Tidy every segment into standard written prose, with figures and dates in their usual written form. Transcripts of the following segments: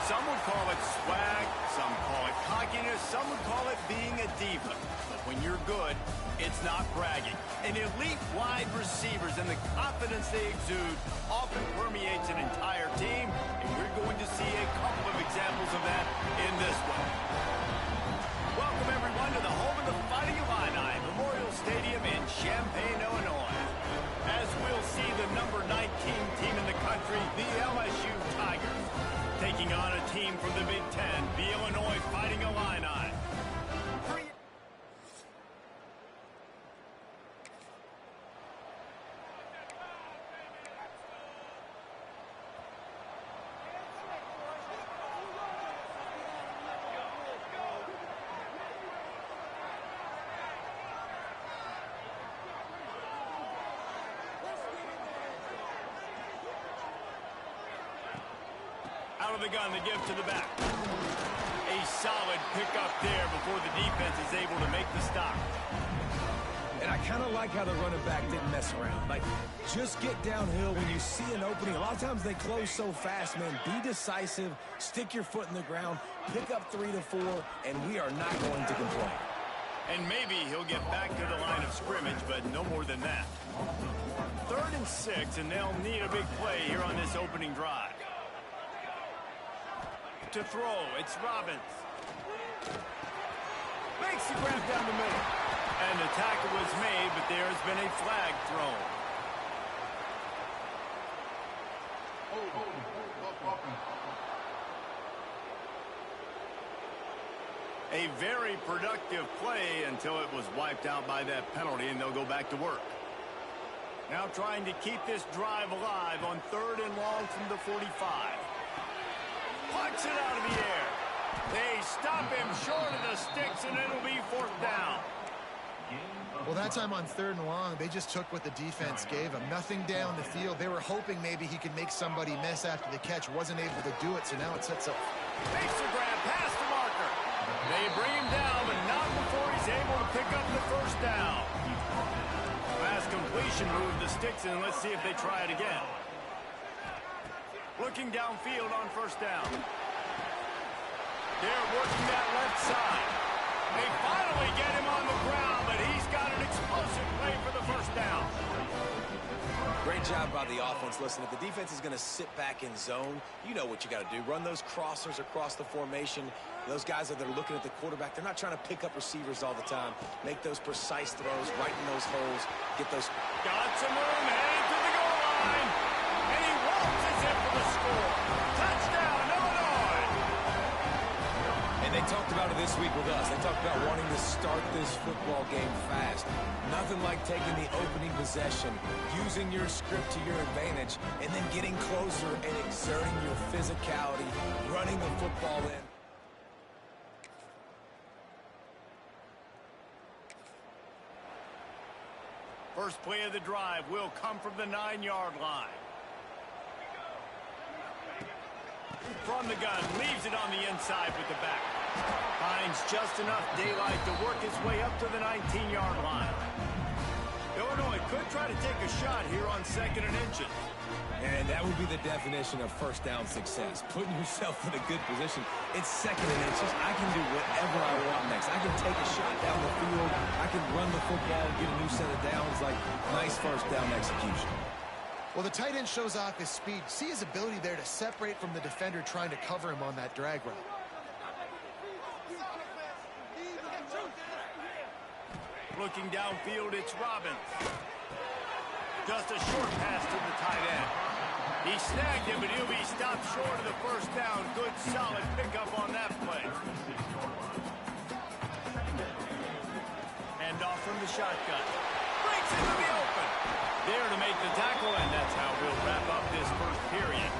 Some would call it swag, some call it cockiness, some would call it being a diva. But when you're good, it's not bragging. And elite wide receivers and the confidence they exude often permeates an entire team, and we're going to see a couple of examples of that in this one. Welcome, everyone, to the home of the Fighting Illini, Memorial Stadium in Champaign, Illinois. As we'll see the number 19 team in the country, the LSU Tigers, taking on a team from the Big Ten, the Illinois Fighting Illini. Out of the gun, the give to the back. A solid pickup there before the defense is able to make the stop. And I kind of like how the running back didn't mess around. Like, just get downhill when you see an opening. A lot of times they close so fast, man. Be decisive, stick your foot in the ground, pick up 3 to 4, and we are not going to complain. And maybe he'll get back to the line of scrimmage, but no more than that. 3rd and 6, and they'll need a big play here on this opening drive. To throw, it's Robbins. Makes the grab down the middle. And the tackle was made, but there has been a flag thrown. A very productive play until it was wiped out by that penalty, and they'll go back to work. Now trying to keep this drive alive on 3rd and long from the 45. Pucks it out of the air. They stop him short of the sticks, and it'll be 4th down. Well, that time on 3rd and long, they just took what the defense gave him. Nothing down the field. They were hoping maybe he could make somebody miss after the catch. Wasn't able to do it, so now it sets up. Makes the grab past the marker. They bring him down, but not before he's able to pick up the 1st down. Pass completion moved the sticks, and let's see if they try it again. Looking downfield on 1st down. They're working that left side. They finally get him on the ground, but he's got an explosive play for the 1st down. Great job by the offense. Listen, if the defense is going to sit back in zone, you know what you got to do. Run those crossers across the formation. Those guys that are looking at the quarterback, they're not trying to pick up receivers all the time. Make those precise throws, right in those holes. Get those. Got some room, headed to the goal line. And he waltzes in for the score. Touchdown, Illinois. And they talked about it this week with us. They talked about wanting to start this football game fast. Nothing like taking the opening possession, using your script to your advantage, and then getting closer and exerting your physicality, running the football in. First play of the drive will come from the 9-yard line. From the gun, leaves it on the inside with the back. Finds just enough daylight to work his way up to the 19-yard line. Illinois could try to take a shot here on 2nd and inches. And that would be the definition of 1st down success. Putting yourself in a good position. It's 2nd and inches. I can do whatever I want next. I can take a shot down the field. I can run the football and get a new set of downs. Like, nice 1st down execution. Well, the tight end shows off his speed. See his ability there to separate from the defender trying to cover him on that drag route. Looking downfield, it's Robbins. Just a short pass to the tight end. He snagged him, but he'll be stopped short of the 1st down. Good, solid pickup on that play. Hand off from the shotgun. Breaks into the open. There to make the tackle, and that's how we'll wrap up this 1st period.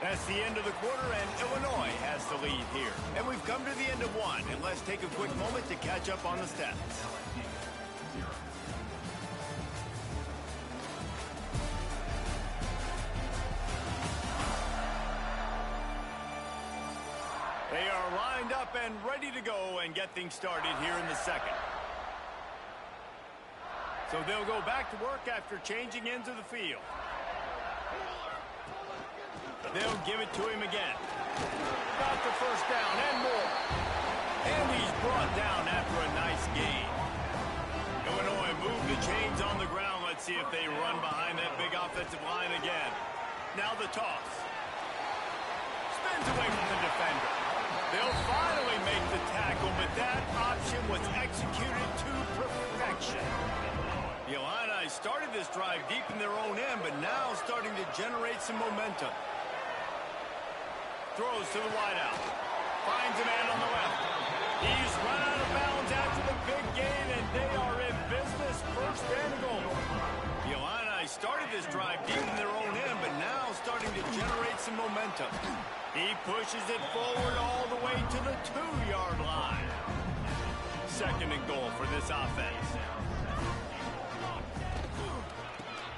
That's the end of the quarter, and Illinois has the lead here. And we've come to the end of one, and let's take a quick moment to catch up on the stats. They are lined up and ready to go and get things started here in the 2nd. So they'll go back to work after changing into the field. They'll give it to him again. Got the first down and more. And he's brought down after a nice gain. Illinois move the chains on the ground. Let's see if they run behind that big offensive line again. Now the toss. Spins away from the defender. They'll finally make the tackle, but that option was executed to perfection. The Illini started this drive deep in their own end, but now starting to generate some momentum. Throws to the wideout. Finds a man on the left. He's run out of bounds after the big gain, and they are in business. First and goal. The Illini started this drive deep in their own end, but now starting to generate some momentum. He pushes it forward all the way to the 2-yard line. Second and goal for this offense.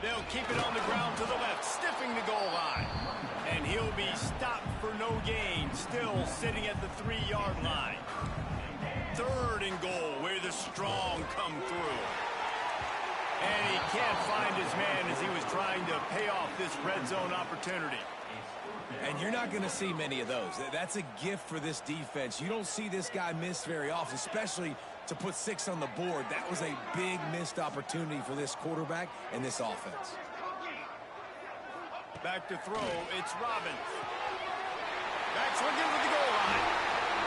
They'll keep it on the ground to the left, stiffing the goal line. And he'll be stopped for no gain, still sitting at the 3-yard line. Third and goal, where the strong come through. And he can't find his man as he was trying to pay off this red zone opportunity. And you're not going to see many of those. That's a gift for this defense. You don't see this guy miss very often, especially to put 6 on the board. That was a big missed opportunity for this quarterback and this offense. Back to throw, it's Robbins. Back swinging with the goal line.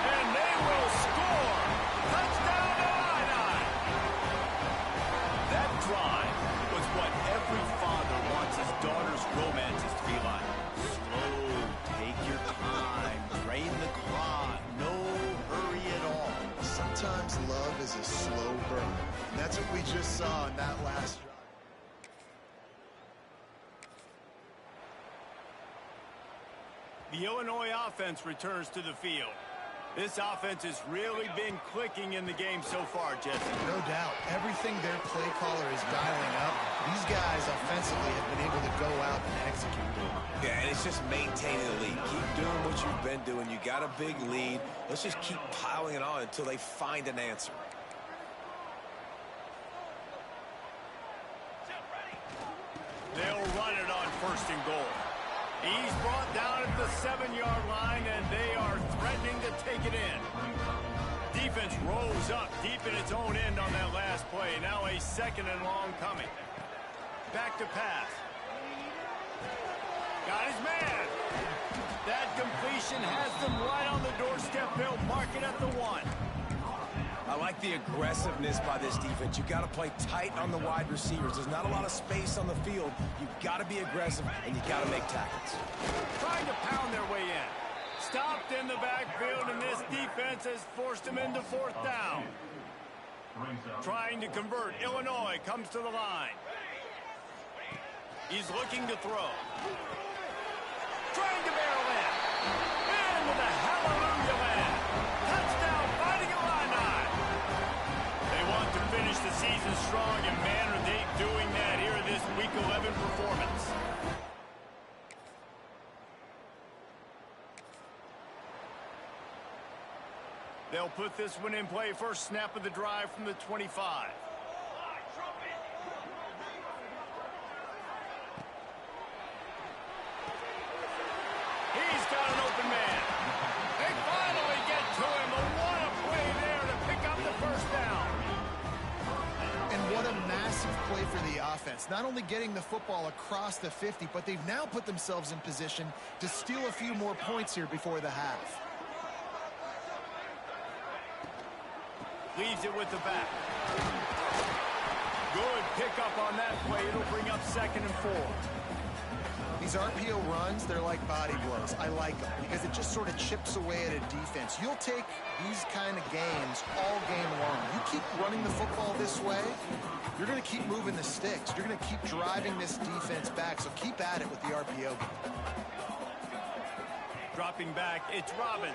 And they will score. Touchdown Illini. That drive was what every father wants his daughter's romances to be like. Slow, take your time, drain the clock, no hurry at all. Sometimes love is a slow burn. And that's what we just saw in that last drive. The Illinois offense returns to the field. This offense has really been clicking in the game so far, Jesse. No doubt. Everything their play caller is dialing up, these guys offensively have been able to go out and execute. Yeah, and it's just maintaining the lead. Keep doing what you've been doing. You got a big lead. Let's just keep piling it on until they find an answer. They'll run it on first and goal. He's brought down at the 7-yard line, and they are threatening to take it in. Defense rose up deep in its own end on that last play. Now a second and long coming. Back to pass. Got his man. That completion has them right on the doorstep. They'll mark it at the 1. I like the aggressiveness by this defense. You got to play tight on the wide receivers. There's not a lot of space on the field. You've got to be aggressive, and you got to make tackles. Trying to pound their way in. Stopped in the backfield, and this defense has forced them into 4th down. Trying to convert. Illinois comes to the line. He's looking to throw. Trying to barrel in. Into the hallelujah land. Touchdown, Fighting Illini. They want to finish the season strong, and man, are they doing that here in this Week 11 performance. They'll put this one in play. First snap of the drive from the 25. He's got an open man. They finally get to him. What a play there to pick up the first down. And what a massive play for the offense. Not only getting the football across the 50, but they've now put themselves in position to steal a few more points here before the half. Leaves it with the back. Good pickup on that play. It'll bring up 2nd and 4. These RPO runs, they're like body blows. I like them because it just sort of chips away at a defense. You'll take these kind of games all game long. You keep running the football this way, you're going to keep moving the sticks. You're going to keep driving this defense back, so keep at it with the RPO. Dropping back, it's Robbins.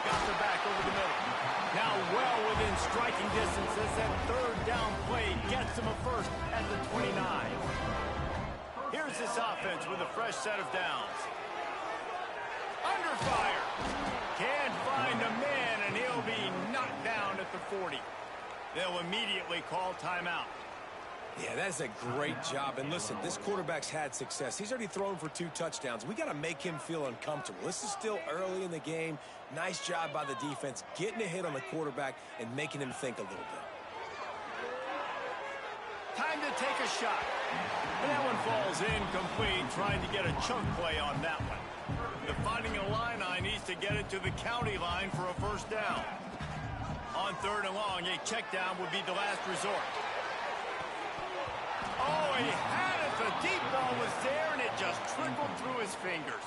Got the back over the middle. Now well within striking distance as that 3rd down play gets him a first at the 29. Here's this offense with a fresh set of downs. Under fire. Can't find a man, and he'll be knocked down at the 40. They'll immediately call timeout. Yeah, that's a great job. And listen, this quarterback's had success. He's already thrown for 2 touchdowns. We got to make him feel uncomfortable. This is still early in the game. Nice job by the defense, getting a hit on the quarterback and making him think a little bit. Time to take a shot. And that one falls incomplete, trying to get a chunk play on that one. The Fighting Illini needs to get it to the county line for a first down. On 3rd and long, a check down would be the last resort. Oh, he had it. The deep ball was there, and it just trickled through his fingers.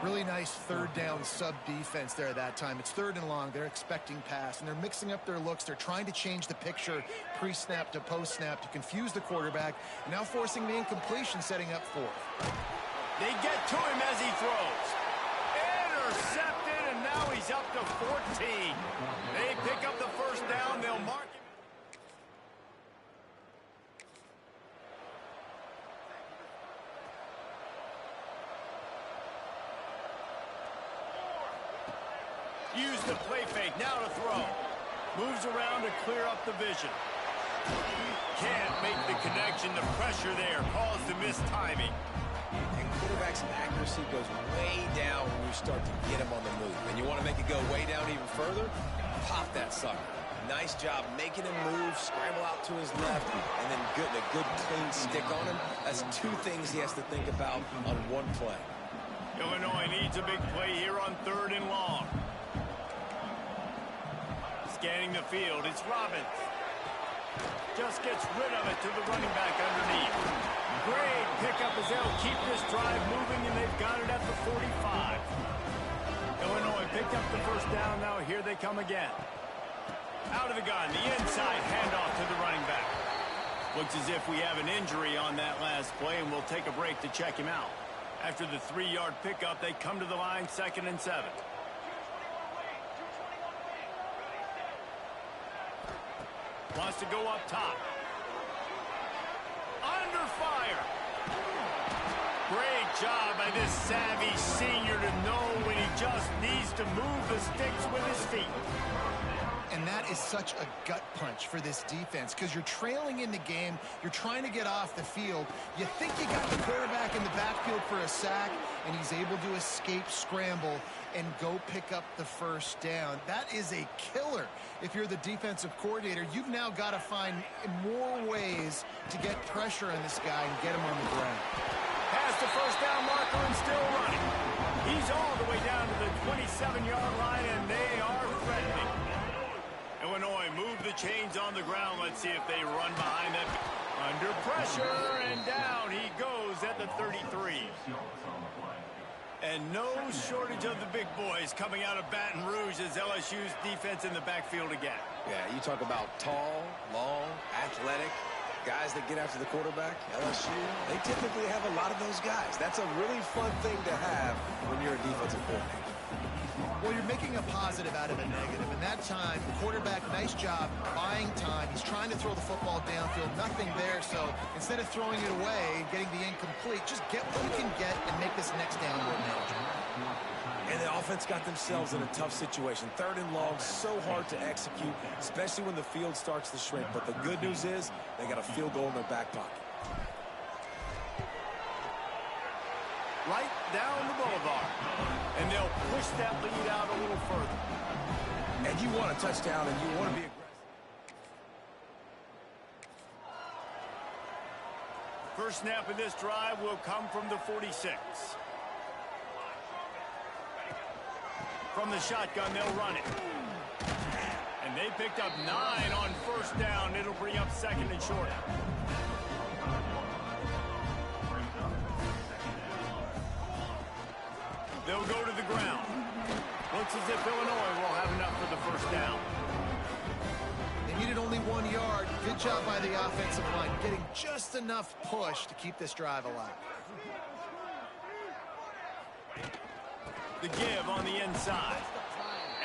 Really nice 3rd down sub defense there that time. It's 3rd and long. They're expecting pass, and they're mixing up their looks. They're trying to change the picture pre-snap to post-snap to confuse the quarterback, and now forcing the incompletion, setting up 4th. They get to him as he throws. Intercepted, and now he's up to 14. They pick up the first down. They'll mark him. Use the play fake, now to throw. Moves around to clear up the vision. Can't make the connection. The pressure there caused the missed timing. And quarterback's accuracy goes way down when you start to get him on the move. And you want to make it go way down even further? Pop that sucker. Nice job making him move, scramble out to his left, and then getting a good clean stick on him. That's 2 things he has to think about on one play. Illinois needs a big play here on 3rd and long. Scanning the field, it's Robbins. Just gets rid of it to the running back underneath. Great pickup as they'll keep this drive moving, and they've got it at the 45. Illinois picked up the first down. Now here they come again. Out of the gun, the inside handoff to the running back. Looks as if we have an injury on that last play, and we'll take a break to check him out. After the 3-yard pickup, they come to the line, 2nd and 7. Wants to go up top. Under fire. Great job by this savvy senior to know when he just needs to move the sticks with his feet. And that is such a gut punch for this defense because you're trailing in the game. You're trying to get off the field. You think you got the quarterback in the backfield for a sack, and he's able to escape, scramble, and go pick up the first down. That is a killer. If you're the defensive coordinator, you've now got to find more ways to get pressure on this guy and get him on the ground. Past the first down marker and still running. He's all the way down to the 27-yard line, and they are threatening. Illinois move the chains on the ground. Let's see if they run behind that. Under pressure, and down he goes at the 33. And no shortage of the big boys coming out of Baton Rouge as LSU's defense in the backfield again. Yeah, you talk about tall, long, athletic, guys that get after the quarterback. LSU, they typically have a lot of those guys. That's a really fun thing to have when you're a defensive coordinator. Well, you're making a positive out of a negative. And that time, the quarterback, nice job buying time. He's trying to throw the football downfield. Nothing there. So instead of throwing it away and getting the incomplete, just get what you can get and make this next down more manageable. And the offense got themselves in a tough situation. 3rd and long, so hard to execute, especially when the field starts to shrink. But the good news is they got a field goal in their back pocket. Right down the boulevard. And they'll push that lead out a little further. And you want a touchdown, and you want to be aggressive. First snap of this drive will come from the 46. From the shotgun, they'll run it. And they picked up 9 on first down. It'll bring up 2nd and short. They'll go to the ground. Looks as if Illinois will have enough for the first down. They needed only 1 yard. Good job by the offensive line, getting just enough push to keep this drive alive. The give on the inside.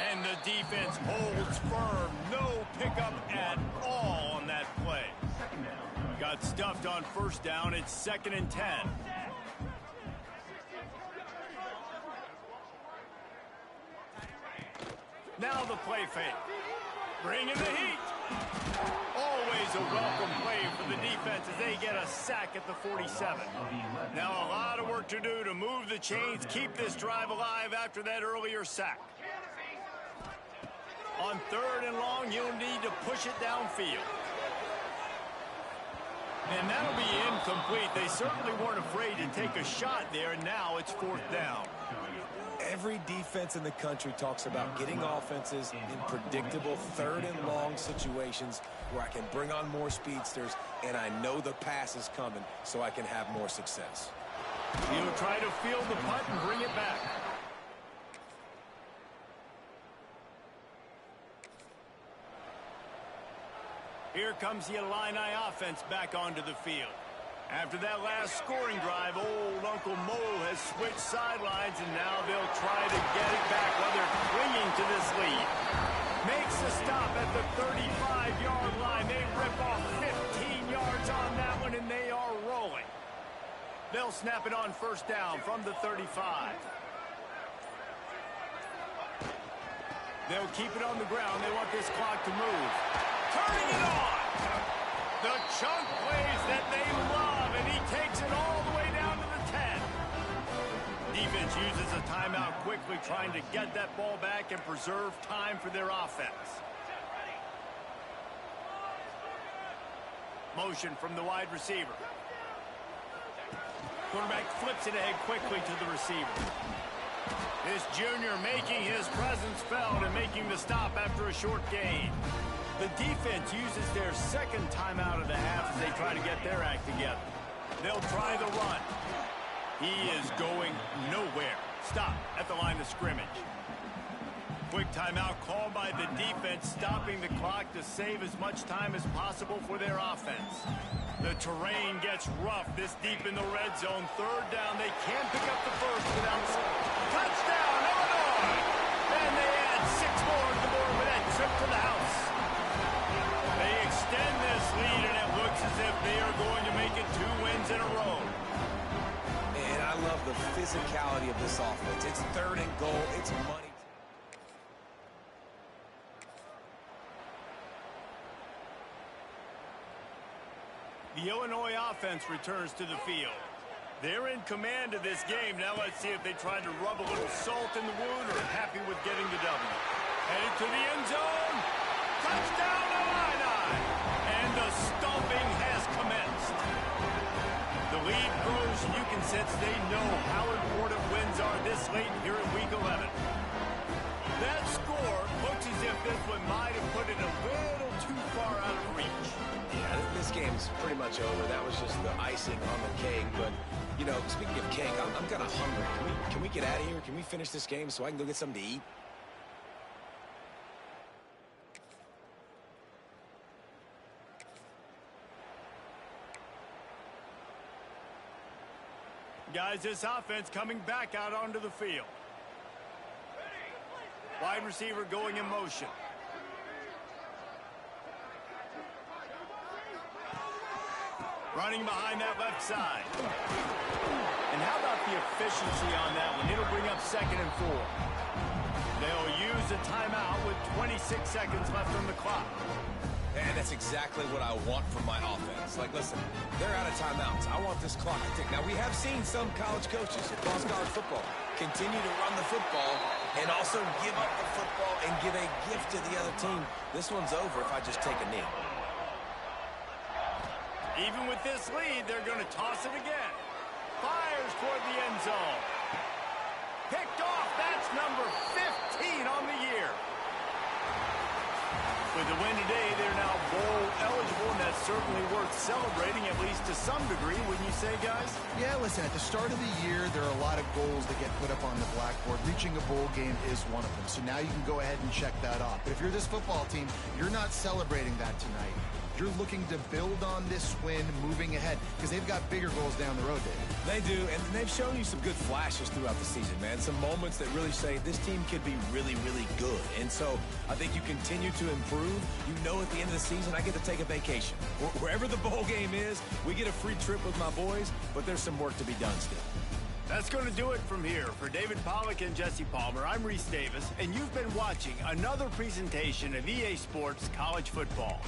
And the defense holds firm. No pickup at all on that play. Got stuffed on first down. It's 2nd and 10. Now the play fake. Bringing the heat. Always a welcome play for the defense as they get a sack at the 47. Now a lot of work to do to move the chains, keep this drive alive after that earlier sack. On 3rd and long, you'll need to push it downfield. And that'll be incomplete. They certainly weren't afraid to take a shot there, and now it's 4th down. Every defense in the country talks about getting offenses in predictable 3rd and long situations where I can bring on more speedsters and I know the pass is coming so I can have more success. He'll try to field the punt and bring it back. Here comes the Illini offense back onto the field. After that last scoring drive, old Uncle Mo has switched sidelines, and now they'll try to get it back while they're clinging to this lead. Makes a stop at the 35-yard line. They rip off 15 yards on that one, and they are rolling. They'll snap it on 1st down from the 35. They'll keep it on the ground. They want this clock to move. Turning it on. The chunk plays that they love, and he takes it all the way down to the 10. Defense uses a timeout quickly, trying to get that ball back and preserve time for their offense. Motion from the wide receiver. Quarterback flips it ahead quickly to the receiver. This junior making his presence felt and making the stop after a short gain. The defense uses their 2nd timeout of the half as they try to get their act together. They'll try the run. He is going nowhere. Stop at the line of scrimmage. Quick timeout called by the defense, stopping the clock to save as much time as possible for their offense. The terrain gets rough this deep in the red zone. 3rd down. They can't pick up the first without touchdown, Illinois! And they add 6 more to the board with that trip to the house. They extend this lead, and it looks as if they are going to make it 2 wins in a row. And I love the physicality of this offense. It's 3rd and goal. It's money. The Illinois offense returns to the field. They're in command of this game. Now let's see if they try to rub a little salt in the wound or are happy with getting the W. Headed to the end zone. Touchdown, Illini! And the stomping has commenced. The lead grows, and you can sense they know how important wins are this late here in Week 11. That score looks as if this one might have put it a little too far out of reach. Yeah, this game's pretty much over. That was just the icing on the cake. But, you know, speaking of cake, I'm kind of hungry. Can we get out of here? Can we finish this game so I can go get something to eat? Guys, this offense coming back out onto the field. Wide receiver going in motion. Running behind that left side. And how about the efficiency on that one? It'll bring up 2nd and 4. They'll use a timeout with 26 seconds left on the clock. And that's exactly what I want from my offense. Like, listen, they're out of timeouts. I want this clock to tick. Now, we have seen some college coaches across college football continue to run the football and also give up the football and give a gift to the other team. This one's over if I just take a knee. Even with this lead, they're going to toss it again. Fires toward the end zone. Picked off. That's number 15 on the year. With the win today, they're now bowl eligible, and that's certainly worth celebrating, at least to some degree, wouldn't you say, guys? Yeah, listen, at the start of the year, there are a lot of goals that get put up on the blackboard. Reaching a bowl game is one of them, so now you can go ahead and check that off. But if you're this football team, you're not celebrating that tonight. You're looking to build on this win moving ahead because they've got bigger goals down the road, David. They do, and they've shown you some good flashes throughout the season, man. Some moments that really say this team could be really, really good. And so I think you continue to improve. You know at the end of the season, I get to take a vacation. Wherever the bowl game is, we get a free trip with my boys, but there's some work to be done still. That's going to do it from here. For David Pollack and Jesse Palmer, I'm Reese Davis, and you've been watching another presentation of EA Sports College Football.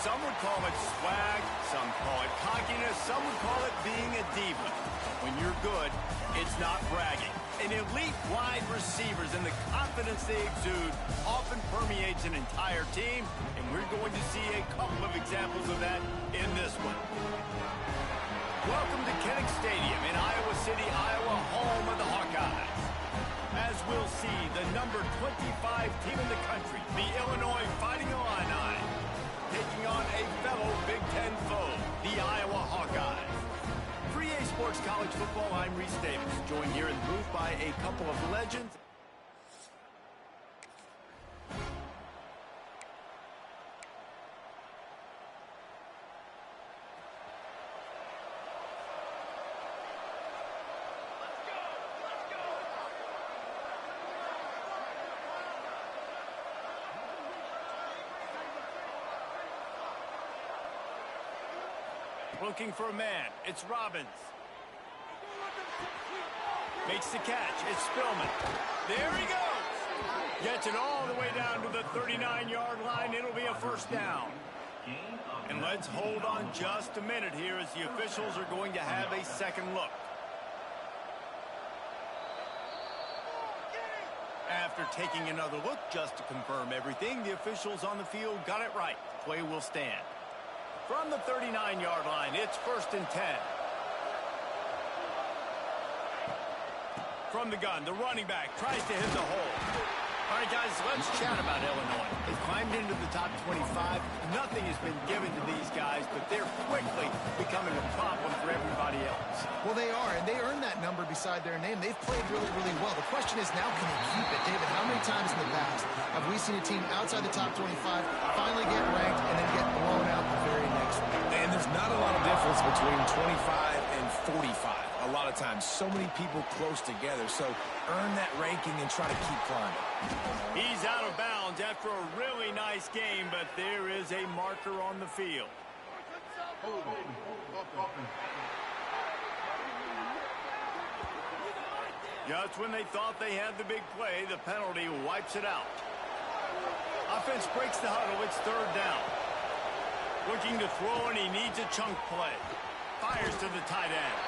Some would call it swag, some call it cockiness, some would call it being a diva. But when you're good, it's not bragging. An elite wide receivers and the confidence they exude often permeates an entire team, and we're going to see a couple of examples of that in this one. Welcome to Kinnick Stadium in Iowa City, Iowa, home of the Hawkeyes. As we'll see, the number 25 team in the country, the Illinois Fighting Illini, taking on a fellow Big Ten foe, the Iowa Hawkeyes. For EA Sports College Football, I'm Reese Davis, joined here in the booth by a couple of legends. Looking for a man. It's Robbins. Makes the catch. It's Spillman. There he goes. Gets it all the way down to the 39-yard line. It'll be a first down. And let's hold on just a minute here as the officials are going to have a second look. After taking another look just to confirm everything, the officials on the field got it right. The play will stand. From the 39-yard line, it's 1st and 10. From the gun, the running back tries to hit the hole. All right, guys, let's chat about Illinois. They've climbed into the top 25. Nothing has been given to these guys, but they're quickly becoming a problem for everybody else. Well, they are, and they earned that number beside their name. They've played really, really well. The question is now, can they keep it? David, how many times in the past have we seen a team outside the top 25 finally get ranked and then get blown out the very next week? And there's not a lot of difference between 25 and 45. A lot of times, so many people close together. So earn that ranking and try to keep climbing. He's out of bounds after a really nice game, but there is a marker on the field. Just when they thought they had the big play, the penalty wipes it out. Offense breaks the huddle. It's 3rd down. Looking to throw, and he needs a chunk play. Fires to the tight end.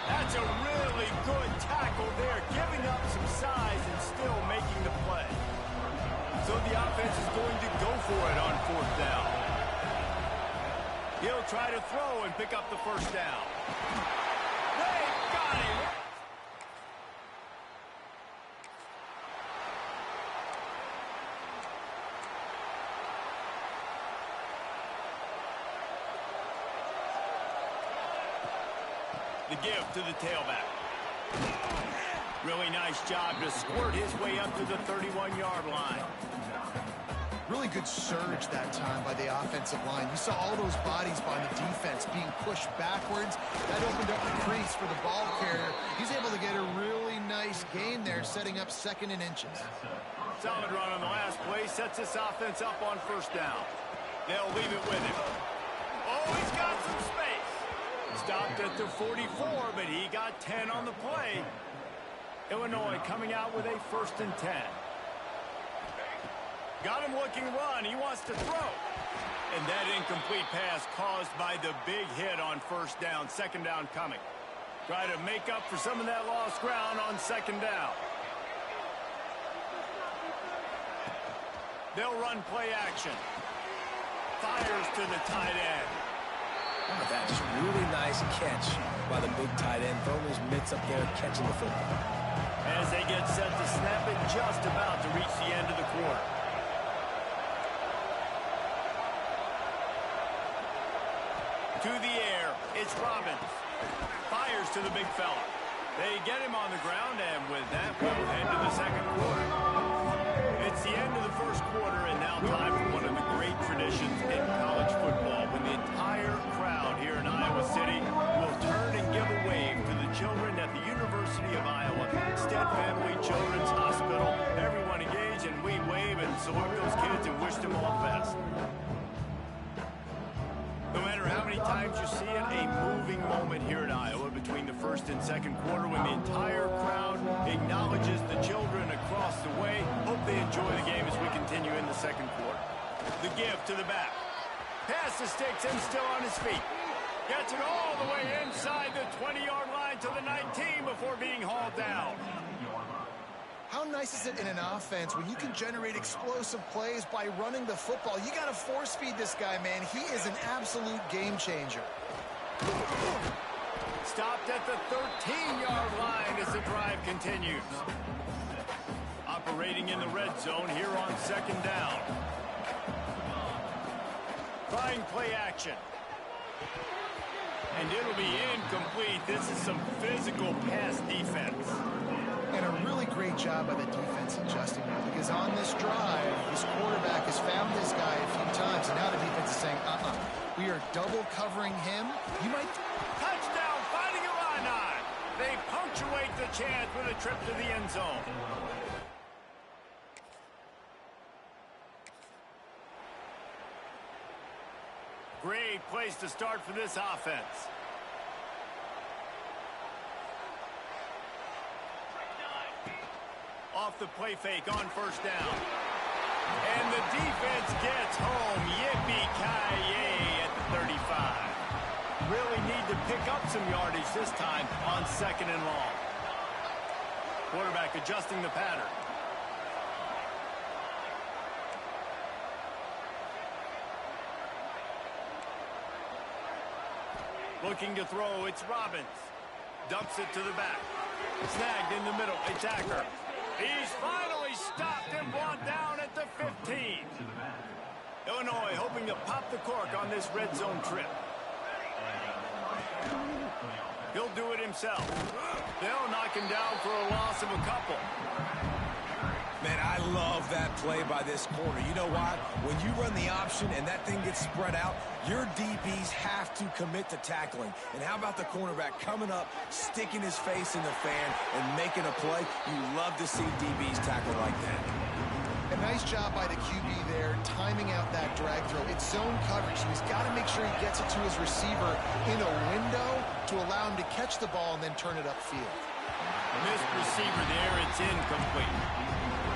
That's a really good tackle there, giving up some size and still making the play. So the offense is going to go for it on 4th down. He'll try to throw and pick up the first down. They got him. The give to the tailback. Really nice job to squirt his way up to the 31-yard line. Really good surge that time by the offensive line. You saw all those bodies by the defense being pushed backwards. That opened up the crease for the ball carrier. He's able to get a really nice gain there, setting up 2nd and inches. Solid run on the last play. Sets this offense up on 1st down. They'll leave it with him. Oh, he's got some space. Stopped at the 44, but he got 10 on the play. Illinois coming out with a 1st and 10. Got him looking to run. He wants to throw. And that incomplete pass caused by the big hit on 1st down. 2nd down coming. Try to make up for some of that lost ground on 2nd down. They'll run play action. Fires to the tight end. Oh, that's just really nice catch by the big tight end. Throwing his mitts up there, catching the football. As they get set to snap it, just about to reach the end of the quarter. To the air, it's Robbins. Fires to the big fella. They get him on the ground, and with that, we'll head to the 2nd quarter. It's the end of the 1st quarter, and now time for one of the great traditions in college football, when the entire crowd here in Iowa City will turn and give a wave to the children at the University of Iowa Stead Family Children's Hospital. Everyone engage, and we wave and salute those kids and wish them all the best. No matter how many times you see it, a moving moment here in Iowa between the 1st and 2nd quarter when the entire crowd acknowledges the children across the way. Hope they enjoy the game as we continue in the 2nd quarter. The give to the back. past the sticks and still on his feet. Gets it all the way inside the 20-yard line to the 19 before being hauled down. How nice is it in an offense when you can generate explosive plays by running the football? You got to force feed this guy, man. He is an absolute game changer. Stopped at the 13-yard line as the drive continues. Operating in the red zone here on second down. Trying play action. And it'll be incomplete. This is some physical pass defense. And a really great job by the defense adjusting that, because on this drive, this quarterback has found this guy a few times, and now the defense is saying, we are double covering him. You might... Touchdown, Fighting Illini. They punctuate the chance with a trip to the end zone. Great place to start for this offense. Off the play fake on first down. And the defense gets home. Yippee-ki-yay at the 35. Really need to pick up some yardage this time on second and long. Quarterback adjusting the pattern. Looking to throw, it's Robbins. Dumps it to the back. Snagged in the middle, it's Acker. He's finally stopped and brought down at the 15. Illinois hoping to pop the cork on this red zone trip. He'll do it himself. They'll knock him down for a loss of a couple. Man, I love that play by this corner. You know why? When you run the option and that thing gets spread out, your DBs have to commit to tackling. And how about the cornerback coming up, sticking his face in the fan, and making a play? You love to see DBs tackle like that. A nice job by the QB there, timing out that drag throw. It's zone coverage, so he's got to make sure he gets it to his receiver in a window to allow him to catch the ball and then turn it upfield. Missed receiver there, it's incomplete.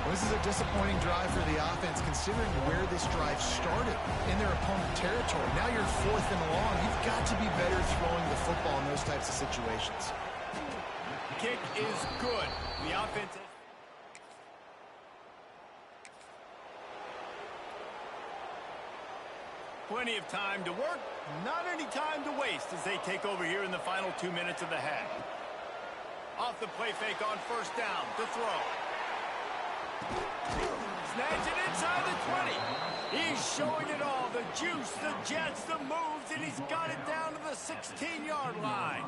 Well, this is a disappointing drive for the offense, considering where this drive started, in their opponent territory. Now you're fourth and long. You've got to be better throwing the football in those types of situations. Kick is good. The offense... Plenty of time to work, not any time to waste as they take over here in the final 2 minutes of the half. Off the play fake on first down to throw. Snags it inside the 20. He's showing it all. The juice, the jets, the moves, and he's got it down to the 16-yard line.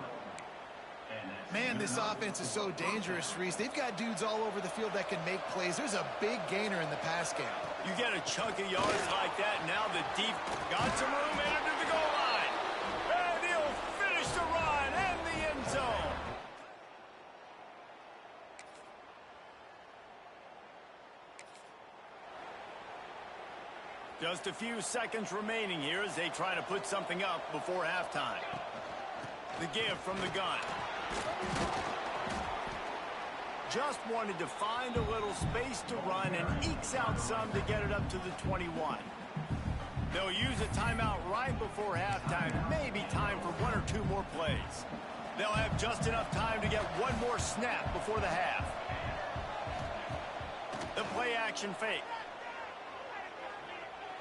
Man, this offense is so dangerous, Reese. They've got dudes all over the field that can make plays. There's a big gainer in the pass game. You get a chunk of yards like that, now the deep got some room and into the goal line. And he'll finish the run and the end zone. Just a few seconds remaining here as they try to put something up before halftime. The give from the gun. Just wanted to find a little space to run and ekes out some to get it up to the 21. They'll use a timeout right before halftime. Maybe time for one or two more plays. They'll have just enough time to get one more snap before the half. The play action fake.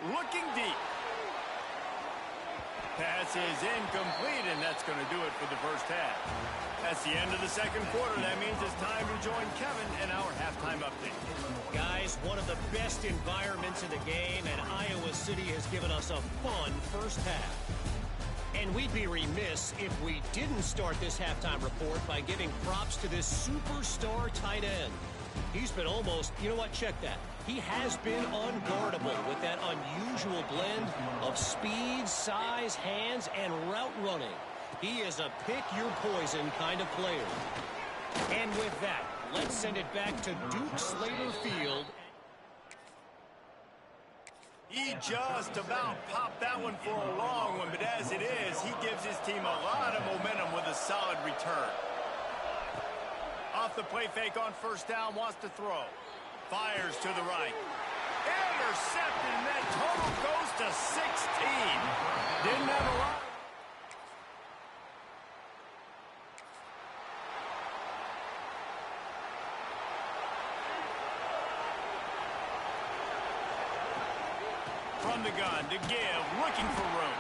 Looking deep. Pass is incomplete, and that's going to do it for the first half. That's the end of the second quarter. That means it's time to join Kevin in our halftime update. Guys, one of the best environments in the game, and Iowa City has given us a fun first half. And we'd be remiss if we didn't start this halftime report by giving props to this superstar tight end. He's been almost, you know what, check that. He has been unguardable with that unusual blend of speed, size, hands, and route running. He is a pick-your-poison kind of player. And with that, let's send it back to Duke Slater Field. He just about popped that one for a long one, but as it is, he gives his team a lot of momentum with a solid return. Off the play fake on first down, wants to throw. Fires to the right. Intercepted, and that total goes to 16. Didn't have a lot. From the gun to give, looking for room.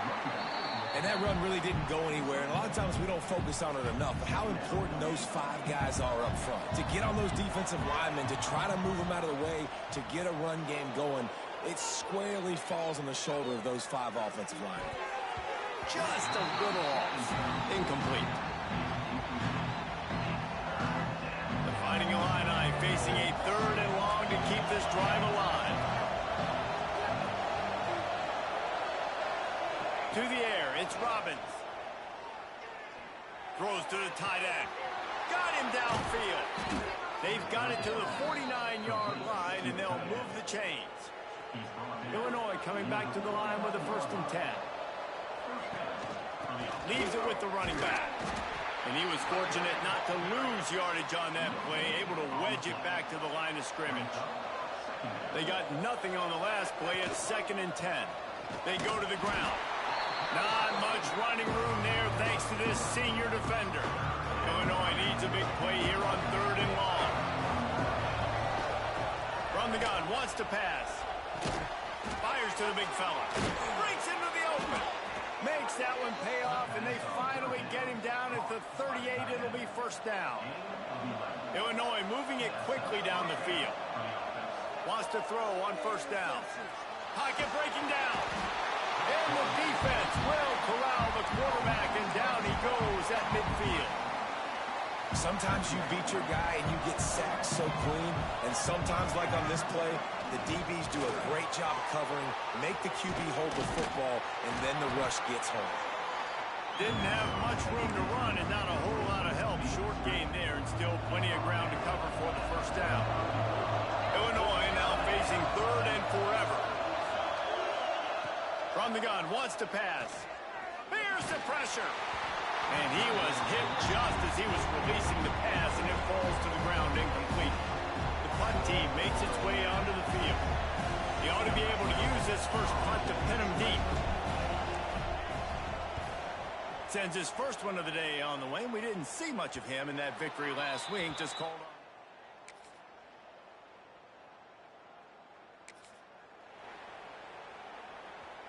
And that run really didn't go anywhere. And a lot of times we don't focus on it enough. But how important those 5 guys are up front. To get on those defensive linemen, to try to move them out of the way, to get a run game going, it squarely falls on the shoulder of those 5 offensive linemen. Just a little off. Incomplete. Defining Illini facing a 3rd and long to keep this drive alive. To the air, it's Robbins. Throws to the tight end. Got him downfield. They've got it to the 49-yard line, and they'll move the chains. Illinois coming back to the line with a 1st and 10. Leaves it with the running back. And he was fortunate not to lose yardage on that play, able to wedge it back to the line of scrimmage. They got nothing on the last play. It's 2nd and 10. They go to the ground. Not much running room there thanks to this senior defender. Illinois needs a big play here on 3rd and long. From the gun, wants to pass. Fires to the big fella. Breaks into the open. Makes that one pay off, and they finally get him down at the 38. It'll be 1st down. Illinois moving it quickly down the field. Wants to throw on 1st down. Pocket breaking down. And the defense will corral the quarterback, and down he goes at midfield. Sometimes you beat your guy and you get sacked so clean, and sometimes, like on this play, the DBs do a great job covering, make the QB hold the football, and then the rush gets home. Didn't have much room to run and not a whole lot of help. Short gain there, and still plenty of ground to cover for the 1st down. Illinois now facing 3rd and forever. From the gun, wants to pass. Here's the pressure. And he was hit just as he was releasing the pass, and it falls to the ground incomplete. The punt team makes its way onto the field. He ought to be able to use this first punt to pin him deep. Sends his first one of the day on the way. We didn't see much of him in that victory last week. Just called on.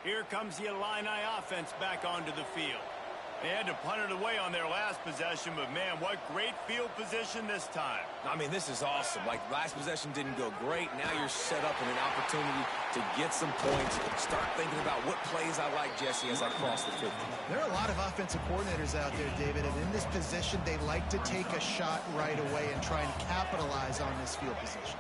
Here comes the Illini offense back onto the field. They had to punt it away on their last possession, but man, what great field position this time. I mean, this is awesome. Like, last possession didn't go great. Now you're set up in an opportunity to get some points. Start thinking about what plays I like, Jesse, as I cross the 50. There are a lot of offensive coordinators out there, David, and in this position, they like to take a shot right away and try and capitalize on this field position.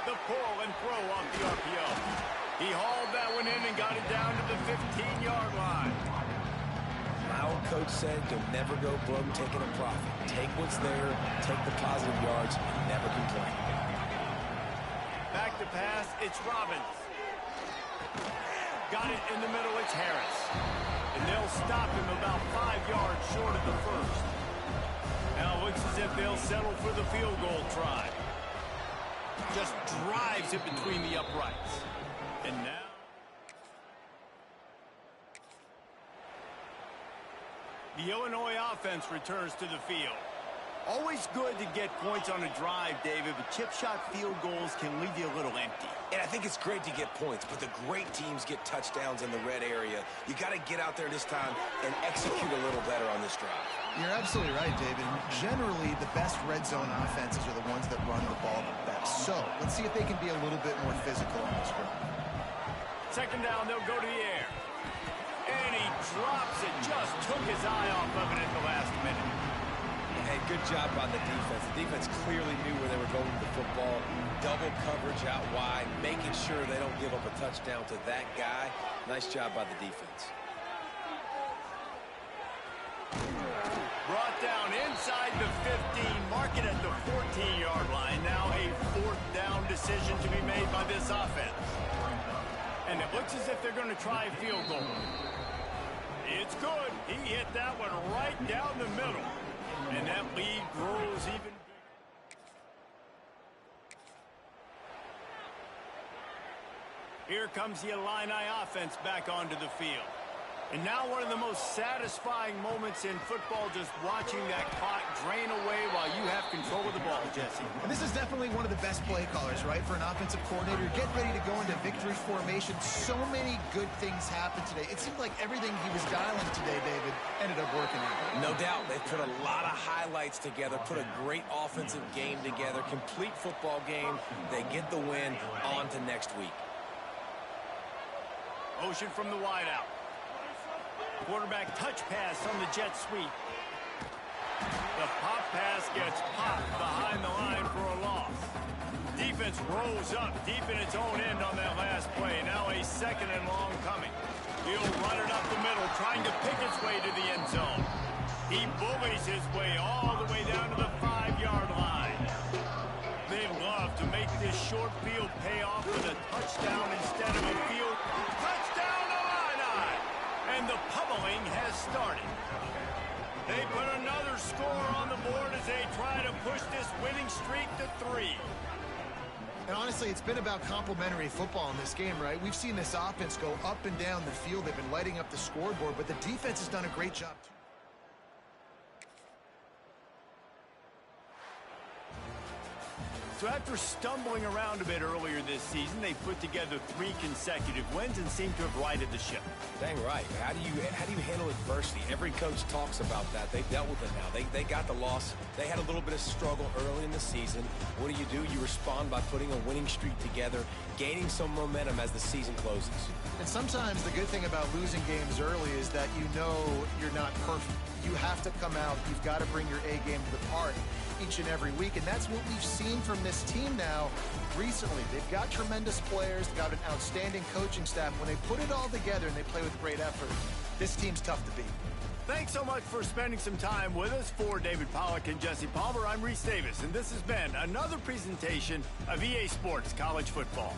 The pull and throw off the RPO. He hauled that one in and got it down to the 15-yard line. My old coach said you'll never go broke taking a profit. Take what's there, take the positive yards, and never complain. Back to pass, it's Robbins. Got it in the middle, it's Harris. And they'll stop him about 5 yards short of the 1st. Now it looks as if they'll settle for the field goal try. Just drives it between the uprights. And now the Illinois offense returns to the field. Always good to get points on a drive, David, but chip shot field goals can leave you a little empty. And I think it's great to get points, but the great teams get touchdowns in the red area. You got to get out there this time and execute a little better on this drive. You're absolutely right, David. Generally, the best red zone offenses are the ones that run the ball the best. So let's see if they can be a little bit more physical on this drive. 2nd down, they'll go to the air. And he drops it. Just took his eye off of it at the last minute. Hey, good job by the defense. The defense clearly knew where they were going with the football. Double coverage out wide, making sure they don't give up a touchdown to that guy. Nice job by the defense. Brought down inside the 15, mark it at the 14-yard line. Now a 4th down decision to be made by this offense. And it looks as if they're going to try a field goal. It's good. He hit that one right down the middle. And that lead grows even bigger. Here comes the Illini offense back onto the field. And now one of the most satisfying moments in football, just watching that clock drain away while you have control of the ball, Jesse. And this is definitely one of the best play callers, right, for an offensive coordinator. Get ready to go into victory formation. So many good things happened today. It seemed like everything he was dialing today, David, ended up working out. No doubt. They put a lot of highlights together, put a great offensive game together, complete football game. They get the win. On to next week. Motion from the wideout. Quarterback touch pass on the jet sweep. The pop pass gets popped behind the line for a loss. Defense rolls up deep in its own end on that last play. Now a second and long coming. He'll run it up the middle, trying to pick its way to the end zone. He bullies his way all the way down to the 5-yard line. They love to make this short field pay off with a touchdown instead of a field. Touchdown! And the pummeling has started. They put another score on the board as they try to push this winning streak to 3. And honestly, it's been about complementary football in this game, right? We've seen this offense go up and down the field. They've been lighting up the scoreboard, but the defense has done a great job. So after stumbling around a bit earlier this season, they put together 3 consecutive wins and seem to have righted the ship. Dang right. How do you handle adversity? Every coach talks about that. They've dealt with it now. They got the loss. They had a little bit of struggle early in the season. What do? You respond by putting a winning streak together, gaining some momentum as the season closes. And sometimes the good thing about losing games early is that you know you're not perfect. You have to come out. You've got to bring your A game to the park each and every week, and that's what we've seen from this team now recently. They've got tremendous players, they've got an outstanding coaching staff. When they put it all together and they play with great effort, this team's tough to beat. Thanks so much for spending some time with us. For David Pollack and Jesse Palmer, I'm Reese Davis, and this has been another presentation of EA Sports College Football.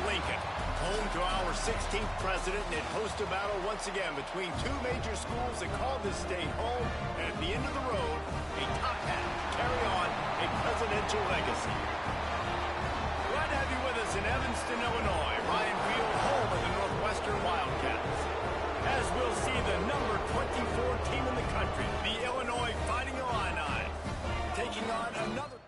Lincoln, home to our 16th president, and it hosts a battle once again between two major schools that call this state home, and at the end of the road, a top hat to carry on a presidential legacy. Glad to have you with us in Evanston, Illinois, Ryan Field, home of the Northwestern Wildcats. As we'll see the number 24 team in the country, the Illinois Fighting Illini, taking on another...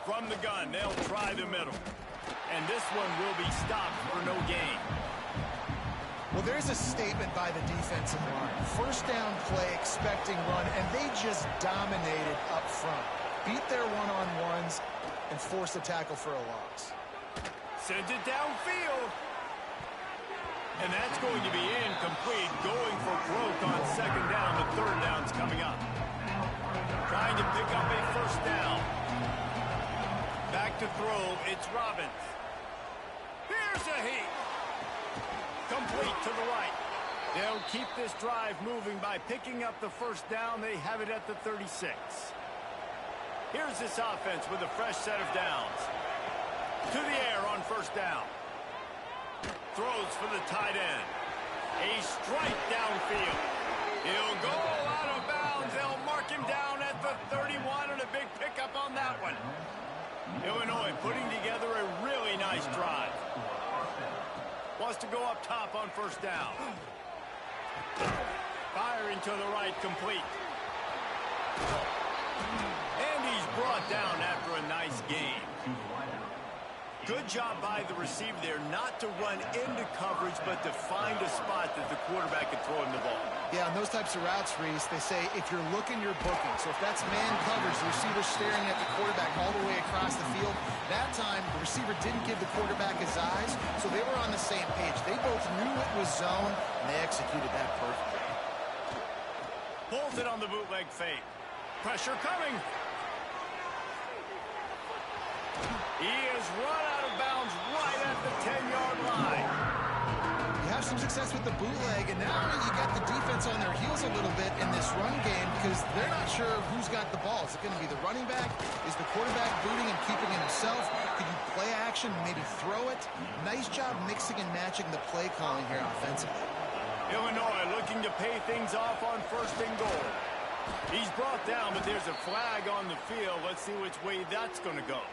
From the gun, they'll try the middle. And this one will be stopped for no gain. Well, there's a statement by the defensive line. First down play, expecting run, and they just dominated up front. Beat their one-on-ones and forced a tackle for a loss. Sends it downfield. And that's going to be incomplete. Going for broke on second down. The third down's coming up. Trying to pick up a first down. Back to throw, it's Robbins. Here's a heat. Complete to the right. They'll keep this drive moving by picking up the first down. They have it at the 36. Here's this offense with a fresh set of downs. To the air on first down. Throws for the tight end. A strike downfield. He'll go out of bounds. They'll mark him down at the 31, and a big pickup on that one. Illinois putting together a really nice drive. Wants to go up top on first down. Firing to the right, complete. And he's brought down after a nice gain. Good job by the receiver there not to run into coverage, but to find a spot that the quarterback could throw him the ball. Yeah, on those types of routes, Reese, they say if you're looking, you're booking. So if that's man coverage, the receiver's staring at the quarterback all the way across the field. That time, the receiver didn't give the quarterback his eyes, so they were on the same page. They both knew it was zone, and they executed that perfectly. Pulls it on the bootleg fake. Pressure coming. He is run out of bounds right at the 10-yard line. You have some success with the bootleg, and now you got the defense on their heels a little bit in this run game because they're not sure who's got the ball. Is it going to be the running back? Is the quarterback booting and keeping it himself? Could you play action and maybe throw it? Nice job mixing and matching the play calling here offensively. Illinois looking to pay things off on first and goal. He's brought down, but there's a flag on the field. Let's see which way that's going to go.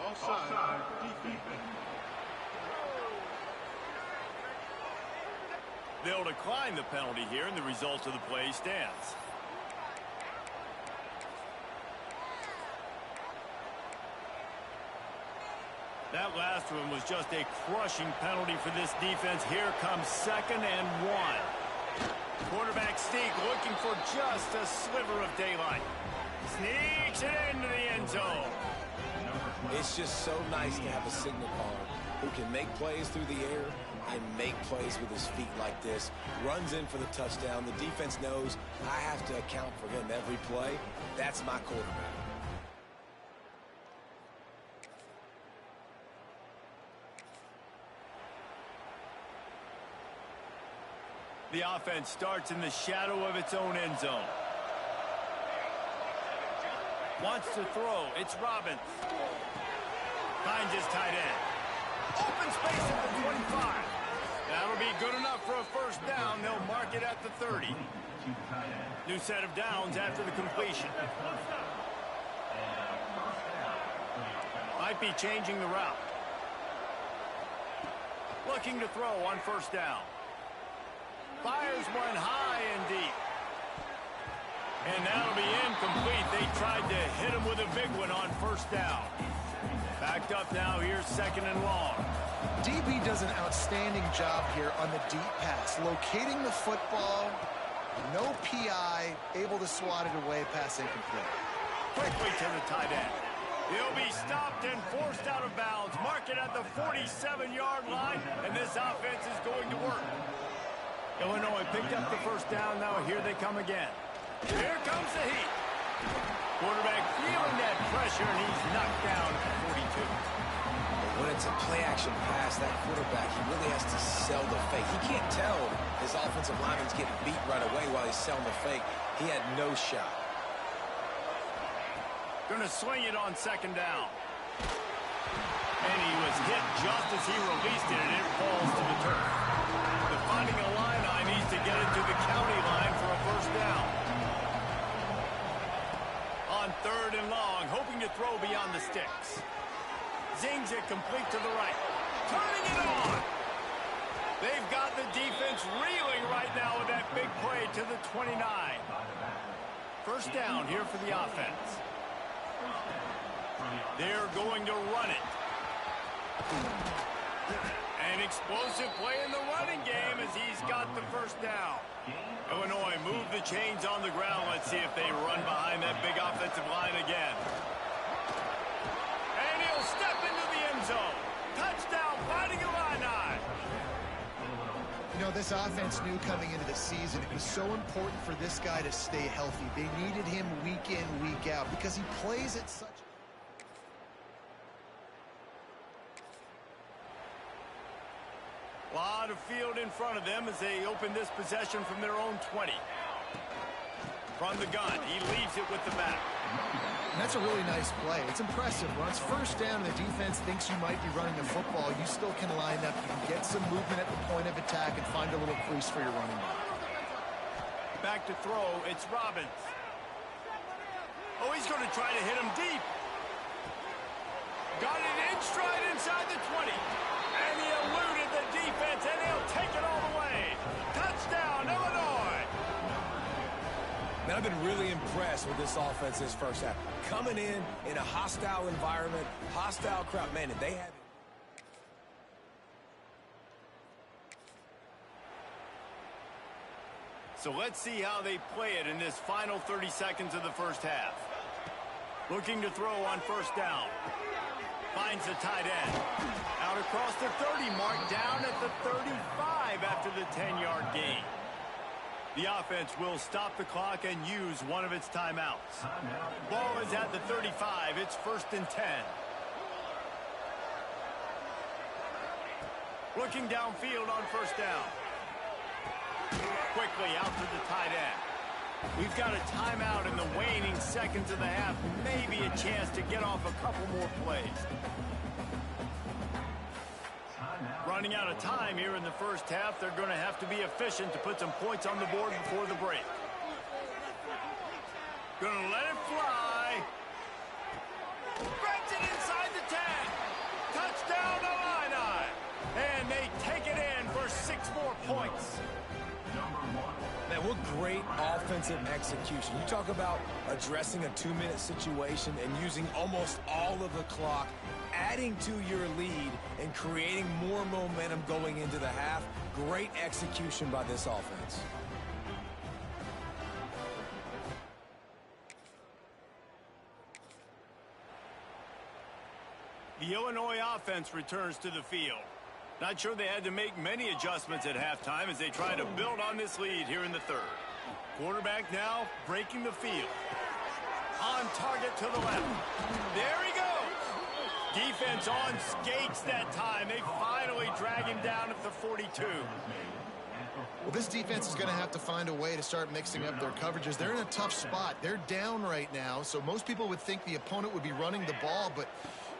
Offside, defense. They'll decline the penalty here, and the result of the play stands. That last one was just a crushing penalty for this defense. Here comes 2nd and 1. Quarterback sneak looking for just a sliver of daylight. Sneaks it into the end zone. It's just so nice to have a signal caller who can make plays through the air and make plays with his feet like this. Runs in for the touchdown. The defense knows I have to account for him every play. That's my quarterback. The offense starts in the shadow of its own end zone. Wants to throw. It's Robbins. Finds his tight end. Open space at the 25. That'll be good enough for a first down. They'll mark it at the 30. New set of downs after the completion. Might be changing the route. Looking to throw on first down. Fires one high and deep. And that'll be incomplete. They tried to hit him with a big one on first down. Backed up now, here's 2nd and long. DB does an outstanding job here on the deep pass, locating the football, no PI, able to swat it away, pass incomplete. Quickly to the tight end. He'll be stopped and forced out of bounds. Mark it at the 47-yard line, and this offense is going to work. Illinois picked up the first down. Now here they come again. Here comes the heat. Quarterback feeling that pressure, and he's knocked down at the 42. When it's a play-action pass, that quarterback, he really has to sell the fake. He can't tell his offensive lineman's getting beat right away while he's selling the fake. He had no shot. Going to swing it on 2nd down. And he was hit just as he released it, and it falls to the turf. Finding a line needs to get it to the county line for a first down. On 3rd and long, hoping to throw beyond the sticks. Zings it complete to the right. Turning it on. They've got the defense reeling right now with that big play to the 29. First down here for the offense. They're going to run it. An explosive play in the running game as he's got the first down. Illinois move the chains on the ground. Let's see if they run behind that big offensive line again. And he'll step into the end zone. Touchdown, Fighting Illini. You know, this offense knew coming into the season it was so important for this guy to stay healthy. They needed him week in, week out because he plays at such... A lot of field in front of them as they open this possession from their own 20. From the gun, he leaves it with the back. And that's a really nice play. It's impressive. When it's first down and the defense thinks you might be running the football, you still can line up. You can get some movement at the point of attack and find a little crease for your running back. Back to throw, it's Robbins. Oh, he's going to try to hit him deep. Got it in stride inside the 20. And he eluded the defense, and he'll take it all the way. Touchdown, Illinois. Man, I've been really impressed with this offense this first half. Coming in a hostile environment, hostile crowd. Man, and they have it. So let's see how they play it in this final 30 seconds of the first half. Looking to throw on first down. Finds the tight end. Out across the 30 mark, down at the 35 after the 10-yard gain. The offense will stop the clock and use one of its timeouts. Ball is at the 35. It's 1st and 10. Looking downfield on first down. Quickly out to the tight end. We've got a timeout in the waning seconds of the half. Maybe a chance to get off a couple more plays. Running out of time here in the first half. They're going to have to be efficient to put some points on the board before the break. Going to let it fly. Grabs it inside the 10. Touchdown, Illini. And they take it in for 6 more points. Man, what great offensive execution. You talk about addressing a 2-minute situation and using almost all of the clock, adding to your lead and creating more momentum going into the half. Great execution by this offense. The Illinois offense returns to the field. Not sure they had to make many adjustments at halftime as they try to build on this lead here in the third. Quarterback now breaking the field. On target to the left. There he goes. Defense on skates that time. They finally drag him down at the 42. Well, this defense is going to have to find a way to start mixing up their coverages. They're in a tough spot. They're down right now, so most people would think the opponent would be running the ball, but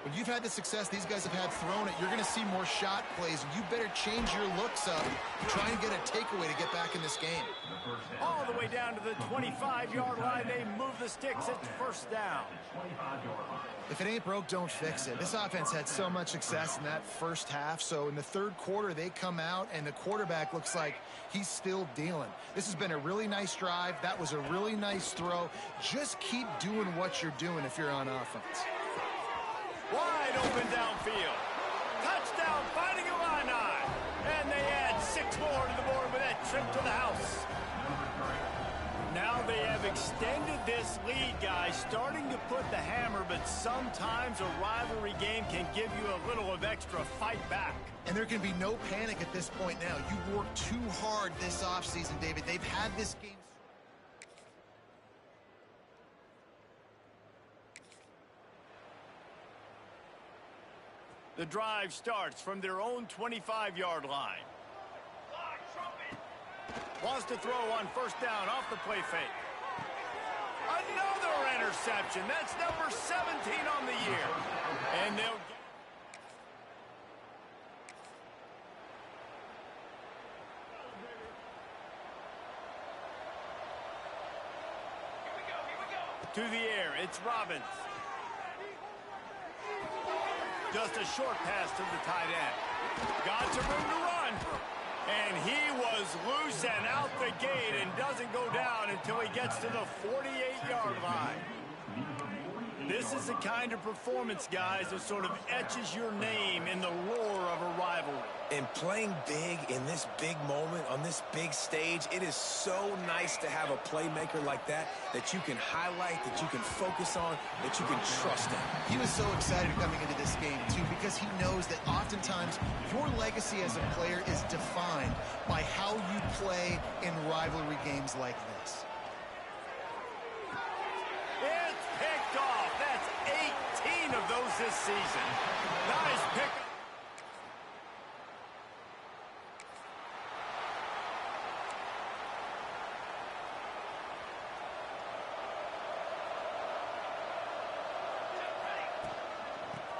when you've had the success these guys have had throwing it, you're going to see more shot plays. You better change your looks up and try and get a takeaway to get back in this game. All the way down to the 25-yard line. They move the sticks at first down. If it ain't broke, don't fix it. This offense had so much success in that first half, so in the third quarter, they come out, and the quarterback looks like he's still dealing. This has been a really nice drive. That was a really nice throw. Just keep doing what you're doing if you're on offense. Wide open downfield. Touchdown, fighting Illini. And they add 6 more to the board with that trip to the house. Now they have extended this lead, guys, starting to put the hammer, but sometimes a rivalry game can give you a little of extra fight back. And there can be no panic at this point now. You worked too hard this offseason, David. They've had this game. The drive starts from their own 25-yard line. Wants to throw on first down off the play fake. Another interception. That's number 17 on the year. And they'll get... To the air, it's Robbins. Just a short pass to the tight end. Got some room to run. And he was loose and out the gate and doesn't go down until he gets to the 48-yard line. This is the kind of performance, guys, that sort of etches your name in the roar of a rivalry. And playing big in this big moment, on this big stage, it is so nice to have a playmaker like that you can highlight, that you can focus on, that you can trust in. He was so excited coming into this game, too, because he knows that oftentimes your legacy as a player is defined by how you play in rivalry games like this. It's picked off. That's 18 of those this season. Nice pick.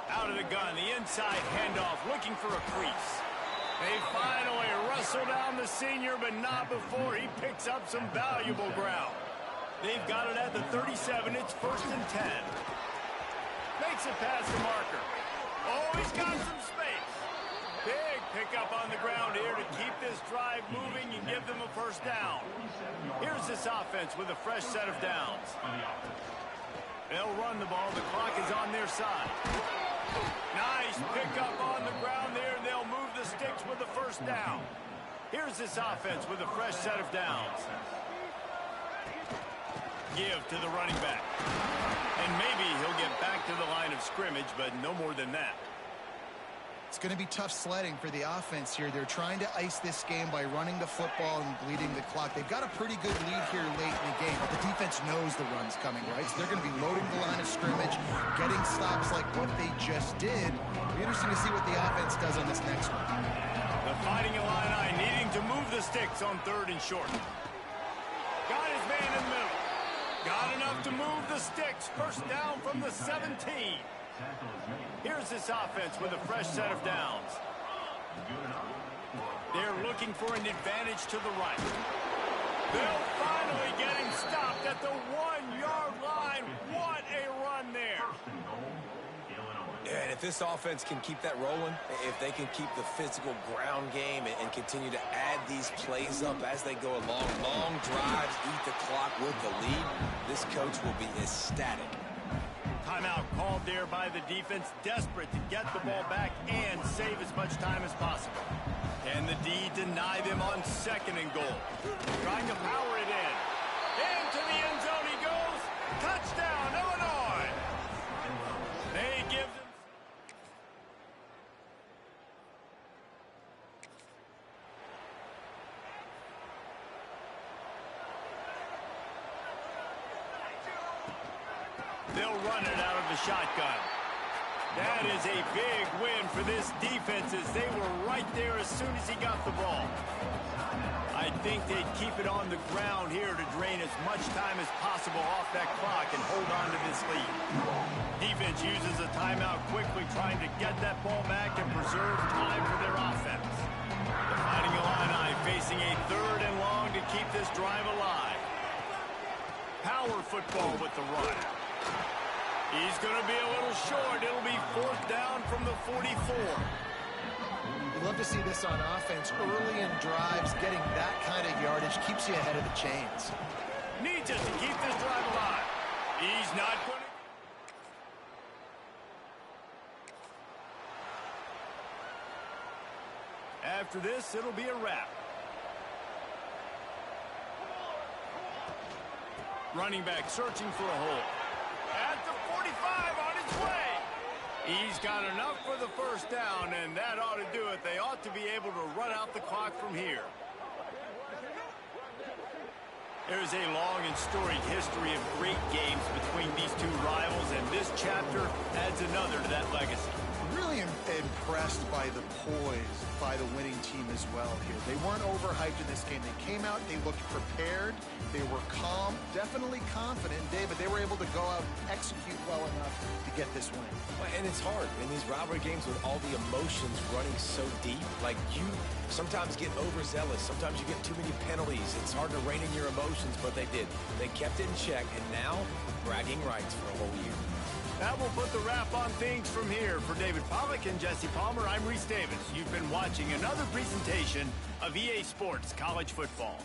Out of the gun, the inside handoff, looking for a crease. They finally wrestle down the senior, but not before he picks up some valuable ground. They've got it at the 37. It's 1st and 10. Makes a pass to Marker. Oh, he's got some space. Big pickup on the ground here to keep this drive moving and give them a first down. Here's this offense with a fresh set of downs. They'll run the ball. The clock is on their side. Nice pickup on the ground there, and they'll move the sticks with the first down. Here's this offense with a fresh set of downs. Give to the running back. And maybe he'll get back to the line of scrimmage, but no more than that. It's going to be tough sledding for the offense here. They're trying to ice this game by running the football and bleeding the clock. They've got a pretty good lead here late in the game, but the defense knows the run's coming, right? So they're going to be loading the line of scrimmage, getting stops like what they just did. It'll be interesting to see what the offense does on this next one. The Fighting Illini needing to move the sticks on 3rd and short. Got his man in the middle. Got enough to move the sticks. First down from the 17. Here's this offense with a fresh set of downs. They're looking for an advantage to the right. They'll finally get him stopped at the 1-yard line. What a run there. Yeah, and if this offense can keep that rolling, if they can keep the physical ground game and continue to add these plays up as they go along, long drives, eat the clock with the lead, this coach will be ecstatic. Timeout called there by the defense, desperate to get the ball back and save as much time as possible. Can the D deny them on 2nd and goal? Trying to power it in. Into the end zone he goes. Touchdown, Illinois. They give them... They'll run it out of the shotgun. That is a big win for this defense as they were right there as soon as he got the ball. I think they'd keep it on the ground here to drain as much time as possible off that clock and hold on to this lead. Defense uses a timeout quickly, trying to get that ball back and preserve time for their offense. The Fighting Illini facing a 3rd and long to keep this drive alive. Power football with the run. He's going to be a little short. It'll be 4th down from the 44. You love to see this on offense. Early in drives, getting that kind of yardage keeps you ahead of the chains. Needs it to keep this drive alive. He's not going to... After this, it'll be a wrap. Running back searching for a hole. At the 45 on its way. He's got enough for the first down, and that ought to do it. They ought to be able to run out the clock from here. There's a long and storied history of great games between these two rivals, and this chapter adds another to that legacy. Really impressed by the poise by the winning team as well here. They weren't overhyped in this game. They came out, they looked prepared, they were calm, definitely confident. David, they were able to go out and execute well enough to get this win. And it's hard in these rivalry games with all the emotions running so deep. Like, you sometimes get overzealous. Sometimes you get too many penalties. It's hard to rein in your emotions, but they did. They kept it in check, and now bragging rights for a whole year. That will put the wrap on things from here. For David Pollack and Jesse Palmer, I'm Reese Davis. You've been watching another presentation of EA Sports College Football.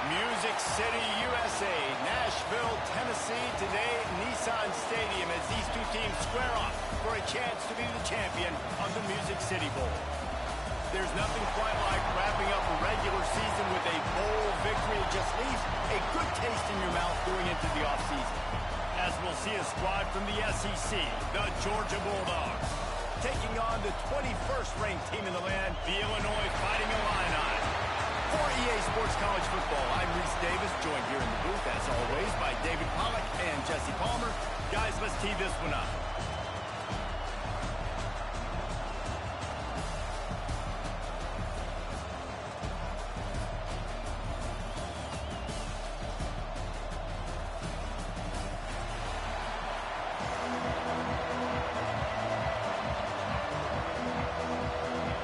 Music City, USA, Nashville, Tennessee, today at Nissan Stadium as these two teams square off for a chance to be the champion of the Music City Bowl. There's nothing quite like wrapping up a regular season with a bowl victory. It just leaves a good taste in your mouth going into the offseason. As we'll see a squad from the SEC, the Georgia Bulldogs, taking on the 21st ranked team in the land, the Illinois Fighting Illini. For EA Sports College Football, I'm Reese Davis, joined here in the booth, as always, by David Pollack and Jesse Palmer. Guys, let's tee this one up.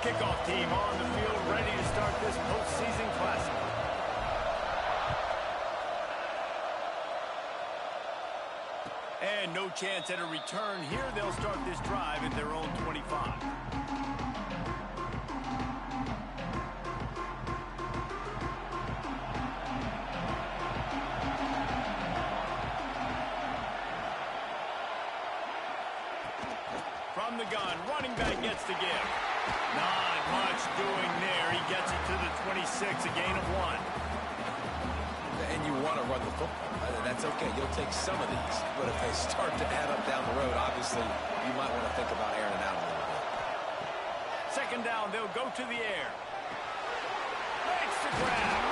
Kickoff team on the field, ready to start this postseason classic. And no chance at a return here. They'll start this drive at their own 25. From the gun, running back gets the give. Not much doing there. He gets it to the 26, a gain of 1. And you want to run the football. That's okay. You'll take some of these. But if they start to add up down the road, obviously, you might want to think about airing it out a little bit. Second down, they'll go to the air. Makes the grab.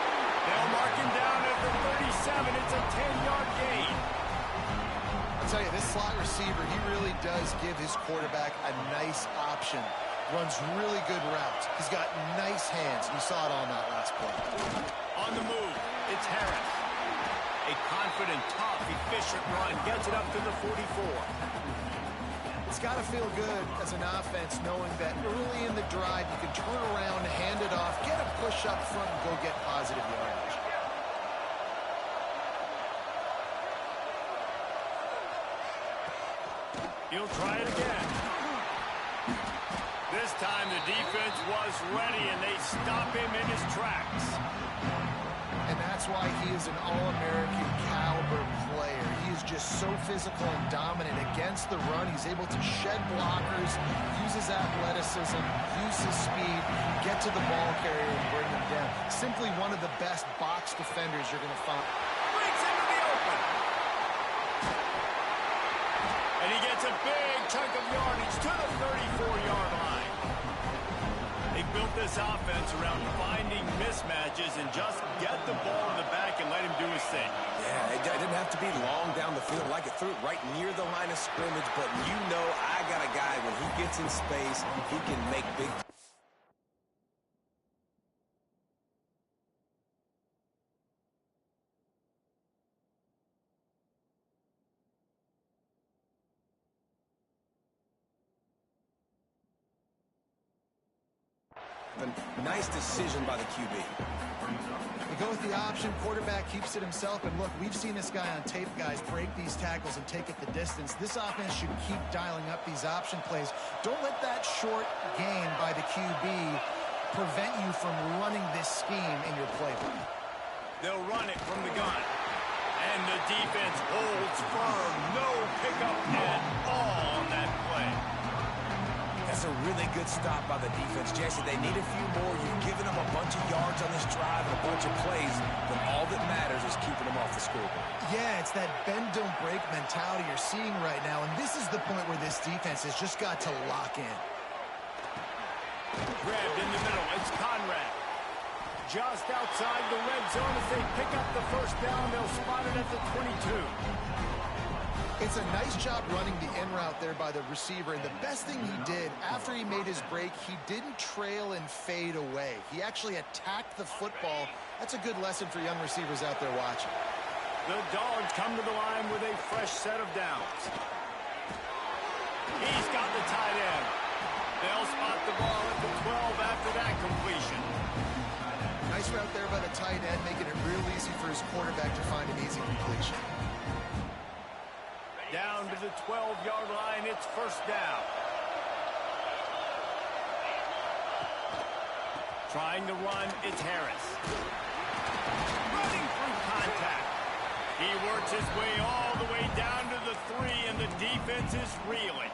They'll mark him down at the 37. It's a 10-yard gain. I'll tell you, this slot receiver, he really does give his quarterback a nice option. Runs really good routes. He's got nice hands. You saw it on that last play. On the move, it's Harris. A confident, tough, efficient run. Gets it up to the 44. It's got to feel good as an offense knowing that early in the drive you can turn around, hand it off, get a push up front, and go get positive yardage. He'll try it again. This time the defense was ready, and they stop him in his tracks. And that's why he is an All-American caliber player. He is just so physical and dominant against the run. He's able to shed blockers, use his athleticism, use his speed, get to the ball carrier and bring him down. Simply one of the best box defenders you're going to find. Breaks into the open. And he gets a big chunk of yardage to the 34-yard line. They built this offense around finding mismatches and just get the ball in the back and let him do his thing. Yeah, it didn't have to be long down the field. Like it threw it right near the line of scrimmage, but you know I got a guy, when he gets in space, he can make big... Nice decision by the QB. They go with the option. Quarterback keeps it himself. And look, we've seen this guy on tape, guys, break these tackles and take it the distance. This offense should keep dialing up these option plays. Don't let that short gain by the QB prevent you from running this scheme in your playbook. They'll run it from the gun. And the defense holds firm. No pickup at all on that play. That's was a really good stop by the defense. Jesse, they need a few more. You've given them a bunch of yards on this drive and a bunch of plays, but all that matters is keeping them off the scoreboard. Yeah, it's that bend, don't break mentality you're seeing right now, and this is the point where this defense has just got to lock in. Grabbed in the middle. It's Conrad. Just outside the red zone as they pick up the first down. They'll spot it at the 22. It's a nice job running the in route there by the receiver, and the best thing he did after he made his break, he didn't trail and fade away. He actually attacked the football. That's a good lesson for young receivers out there watching. The Dogs come to the line with a fresh set of downs. He's got the tight end. They'll spot the ball at the 12 after that completion. Nice route there by the tight end, making it real easy for his quarterback to find an easy completion. Down to the 12-yard line, it's first down. Trying to run, it's Harris. Running through contact. He works his way all the way down to the 3, and the defense is reeling.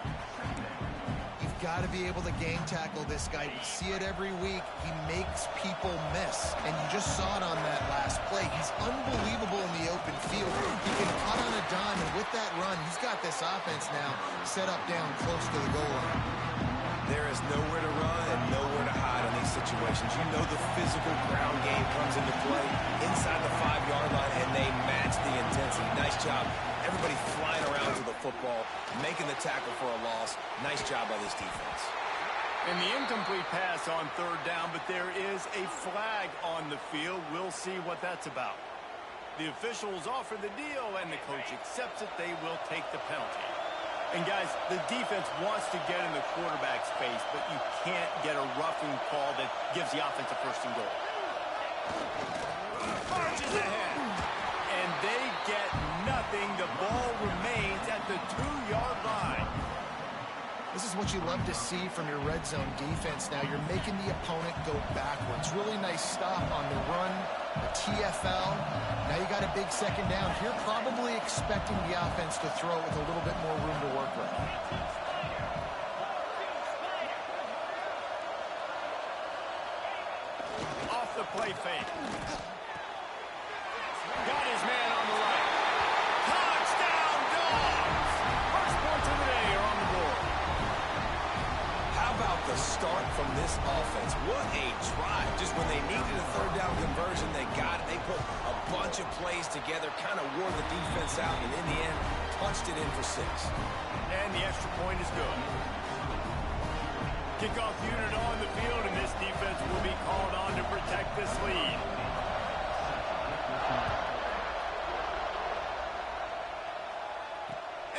You've got to be able to game tackle this guy. We see it every week. He makes people miss, and you just saw it on that last play. He's unbelievable in the open field. He can cut on a dime, and with that run, he's got this offense now set up down close to the goal line. There is nowhere to run and nowhere to hide in these situations. You know the physical ground game comes into play inside the 5-yard line, and they match the intensity. Nice job. Everybody flying around to the football, making the tackle for a loss. Nice job by this defense. And the incomplete pass on third down, but there is a flag on the field. We'll see what that's about. The officials offer the deal, and the coach accepts it. They will take the penalty. And, guys, the defense wants to get in the quarterback's face, but you can't get a roughing call that gives the offense a first and goal. Marches ahead. And they get nothing. The ball remains at the 2-yard line. This is what you love to see from your red zone defense now. You're making the opponent go backwards. Really nice stop on the run, the TFL. Now you got a big second down. You're probably expecting the offense to throw with a little bit more room to work with. Off the play fake. Got his man on the right. Touchdown, Dogs! First points of the day are on the board. How about the start from this offense? What a drive. Just when they needed a third down conversion, they got it. They put a bunch of plays together, kind of wore the defense out, and in the end, punched it in for 6. And the extra point is good. Kickoff unit on the field, and this defense will be called on to protect this lead.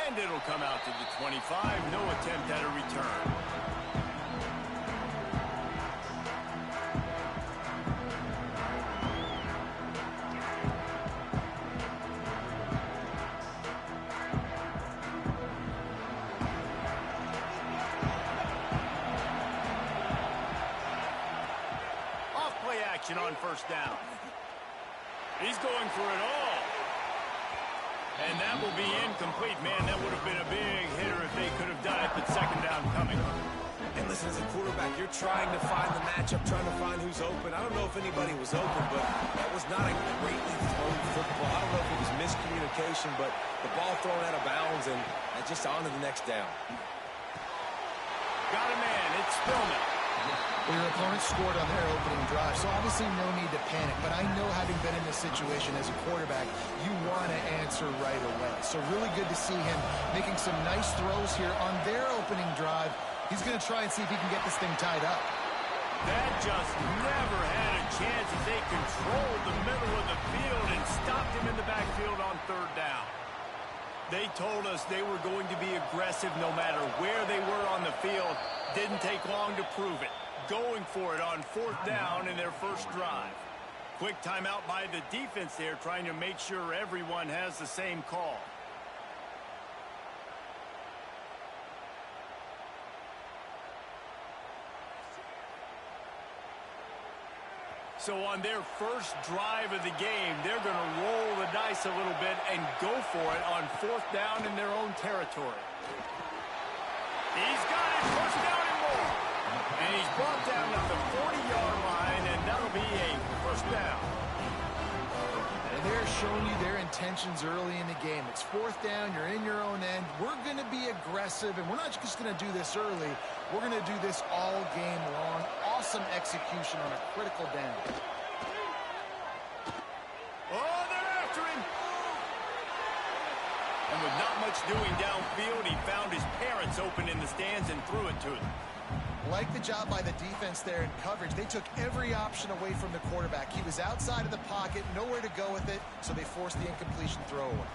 And it'll come out to the 25. No attempt at a return. Off-play action on first down. He's going for it all. And that will be incomplete. Man, that would have been a big hitter if they could have done it, but second down coming. And listen, as a quarterback, you're trying to find the matchup, trying to find who's open. I don't know if anybody was open, but that was not a greatly thrown football. I don't know if it was miscommunication, but the ball thrown out of bounds and just on to the next down. Got a man. It's Spillman. Well, your opponent scored on their opening drive, so obviously no need to panic. But I know, having been in this situation as a quarterback, you want to answer right away. So really good to see him making some nice throws here on their opening drive. He's going to try and see if he can get this thing tied up. That just never had a chance as they controlled the middle of the field and stopped him in the backfield on third down. They told us they were going to be aggressive no matter where they were on the field. Didn't take long to prove it. Going for it on fourth down in their first drive. Quick timeout by the defense there, trying to make sure everyone has the same call. So on their first drive of the game, they're going to roll the dice a little bit and go for it on fourth down in their own territory. He's got it, first down and more. shown you their intentions early in the game. It's fourth down, you're in your own end. We're going to be aggressive, and we're not just going to do this early. We're going to do this all game long. Awesome execution on a critical down. Oh, they're after him. And with not much doing downfield, he found his parents open in the stands and threw it to them. Like the job by the defense there in coverage. They took every option away from the quarterback. He was outside of the pocket, nowhere to go with it, so they forced the incompletion throwaway.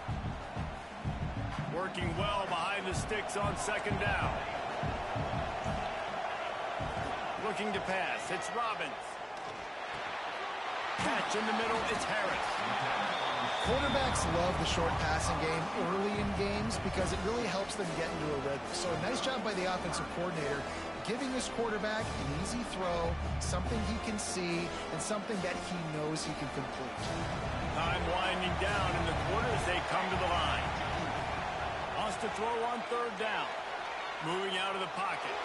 Working well behind the sticks on second down. Looking to pass. It's Robbins. Catch in the middle. It's Harris. Quarterbacks love the short passing game early in games because it really helps them get into a rhythm. So a nice job by the offensive coordinator giving his quarterback an easy throw, something he can see, and something that he knows he can complete. Time winding down in the quarter as they come to the line. Wants to throw on third down. Moving out of the pocket.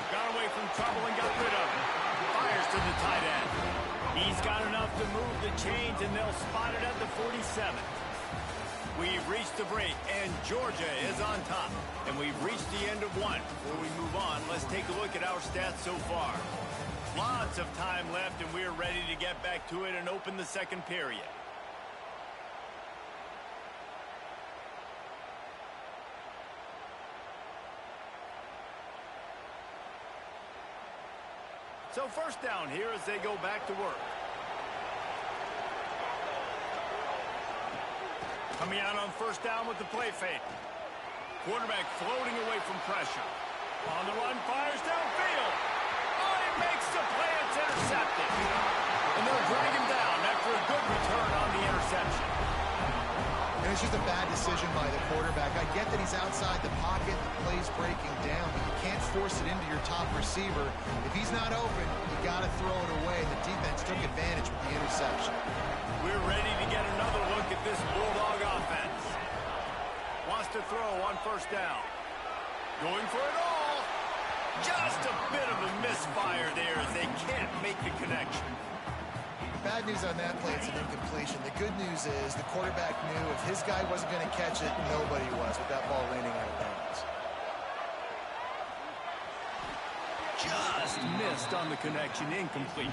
Got away from trouble and got rid of it. Fires to the tight end. He's got enough to move the chains, and they'll spot it at the 47. We've reached the break, and Georgia is on top. And we've reached the end of one. Before we move on, let's take a look at our stats so far. Lots of time left, and we're ready to get back to it and open the second period. So first down here as they go back to work. Coming out on first down with the play fake. Quarterback floating away from pressure. On the run, fires downfield. Oh, he makes the play. It's intercepted. And they'll drag him down after a good return on the interception. And it's just a bad decision by the quarterback. I get that he's outside the pocket, the play's breaking down, but you can't force it into your top receiver. If he's not open, you got to throw it away. The defense took advantage with the interception. We're ready to get another look at this Bulldog offense. Wants to throw on first down. Going for it all. Just a bit of a misfire there as they can't make the connection. Bad news on that play, it's an incompletion. The good news is the quarterback knew if his guy wasn't going to catch it, nobody was with that ball landing out of bounds. Just missed on the connection, incomplete.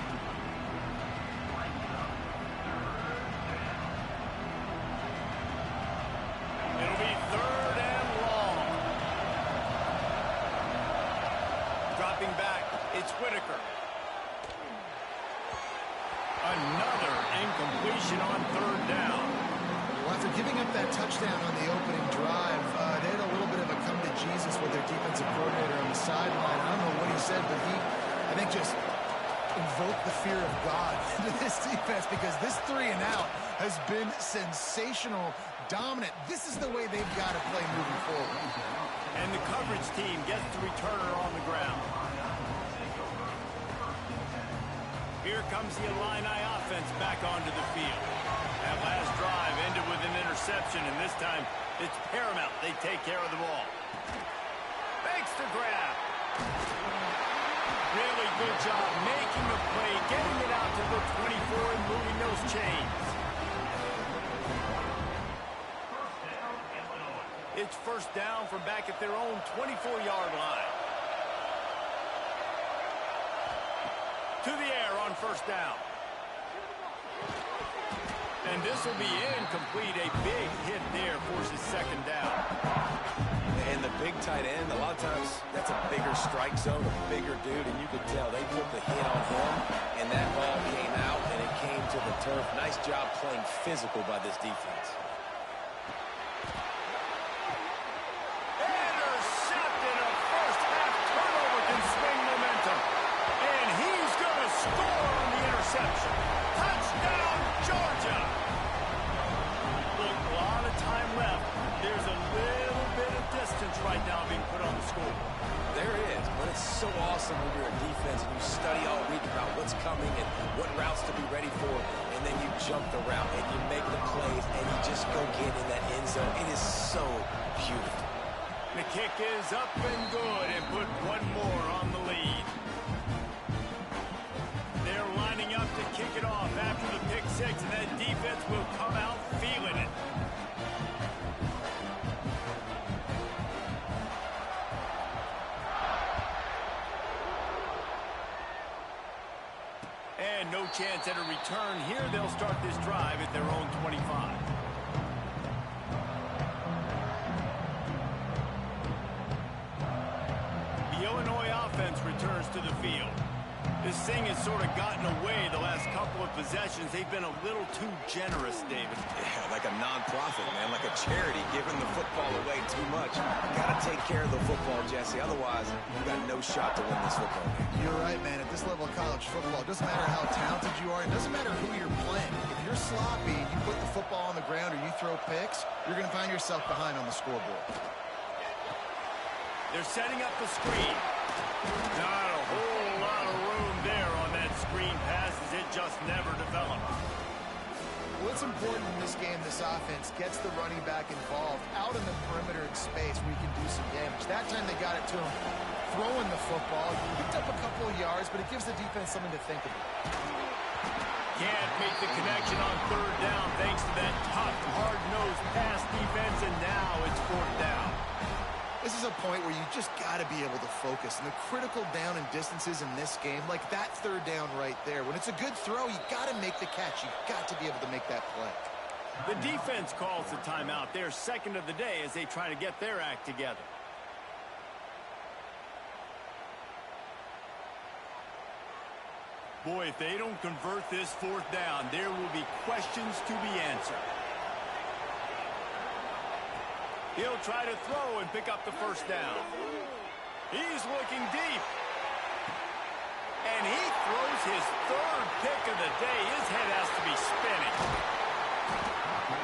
It'll be third and long. Dropping back, it's Whitaker. Another incompletion on third down. Well, after giving up that touchdown on the opening drive, they had a little bit of a come to Jesus with their defensive coordinator on the sideline. I don't know what he said, but he, I think, just invoked the fear of God into this defense because this 3 and out has been sensational, dominant. This is the way they've got to play moving forward. And the coverage team gets the returner on the ground. Here comes the Illini offense back onto the field. That last drive ended with an interception, and this time it's paramount they take care of the ball. Makes the grab. Really good job making the play, getting it out to the 24 and moving those chains. It's first down from back at their own 24-yard line. To the air on first down. And this will be incomplete. A big hit there forces second down. And the big tight end, a lot of times that's a bigger strike zone, a bigger dude, and you could tell they took the hit on him, and that ball came out, and it came to the turf. Nice job playing physical by this defense. Intercepted. A first-half turnover can swing momentum. And he's going to score on the interception. Touchdown, Georgia. Look, a lot of time left. There's a little bit of distance right now being put on the score. There is, but it's so awesome when you're a defense and you study all week about what's coming and what routes to be ready for, and then you jump the route and you make the plays and you just go get in that end zone. It is so beautiful. The kick is up and good and put one more on the lead. They're lining up to kick it off after the pick six, and that defense will come out feeling no chance at a return here. They'll start this drive at their own 25. The Illinois offense returns to the field. This thing has sort of gotten away the last couple of possessions. They've been a little too generous, David. Yeah, like a non-profit, man, like a charity giving the football away too much. Got to take care of the football, Jesse. Otherwise, you got no shot to win this football game. You're right, man. At this level of college football, it doesn't matter how talented you are. It doesn't matter who you're playing. If you're sloppy, you put the football on the ground or you throw picks, you're going to find yourself behind on the scoreboard. They're setting up the screen. Not a whole lot of room there on that screen pass as it just never developed. Well, it's important in this game this offense gets the running back involved out in the perimeter in space where you can do some damage. That time they got it to him throwing the football. He picked up a couple of yards, but it gives the defense something to think about. Can't make the connection on third down thanks to that tough, hard-nosed pass defense, and now it's fourth down. This is a point where you just got to be able to focus. And the critical down and distances in this game, like that third down right there, when it's a good throw, you got to make the catch. You've got to be able to make that play. The defense calls the timeout. Their second of the day as they try to get their act together. Boy, if they don't convert this fourth down, there will be questions to be answered. He'll try to throw and pick up the first down. He's looking deep. And he throws his third pick of the day. His head has to be spinning.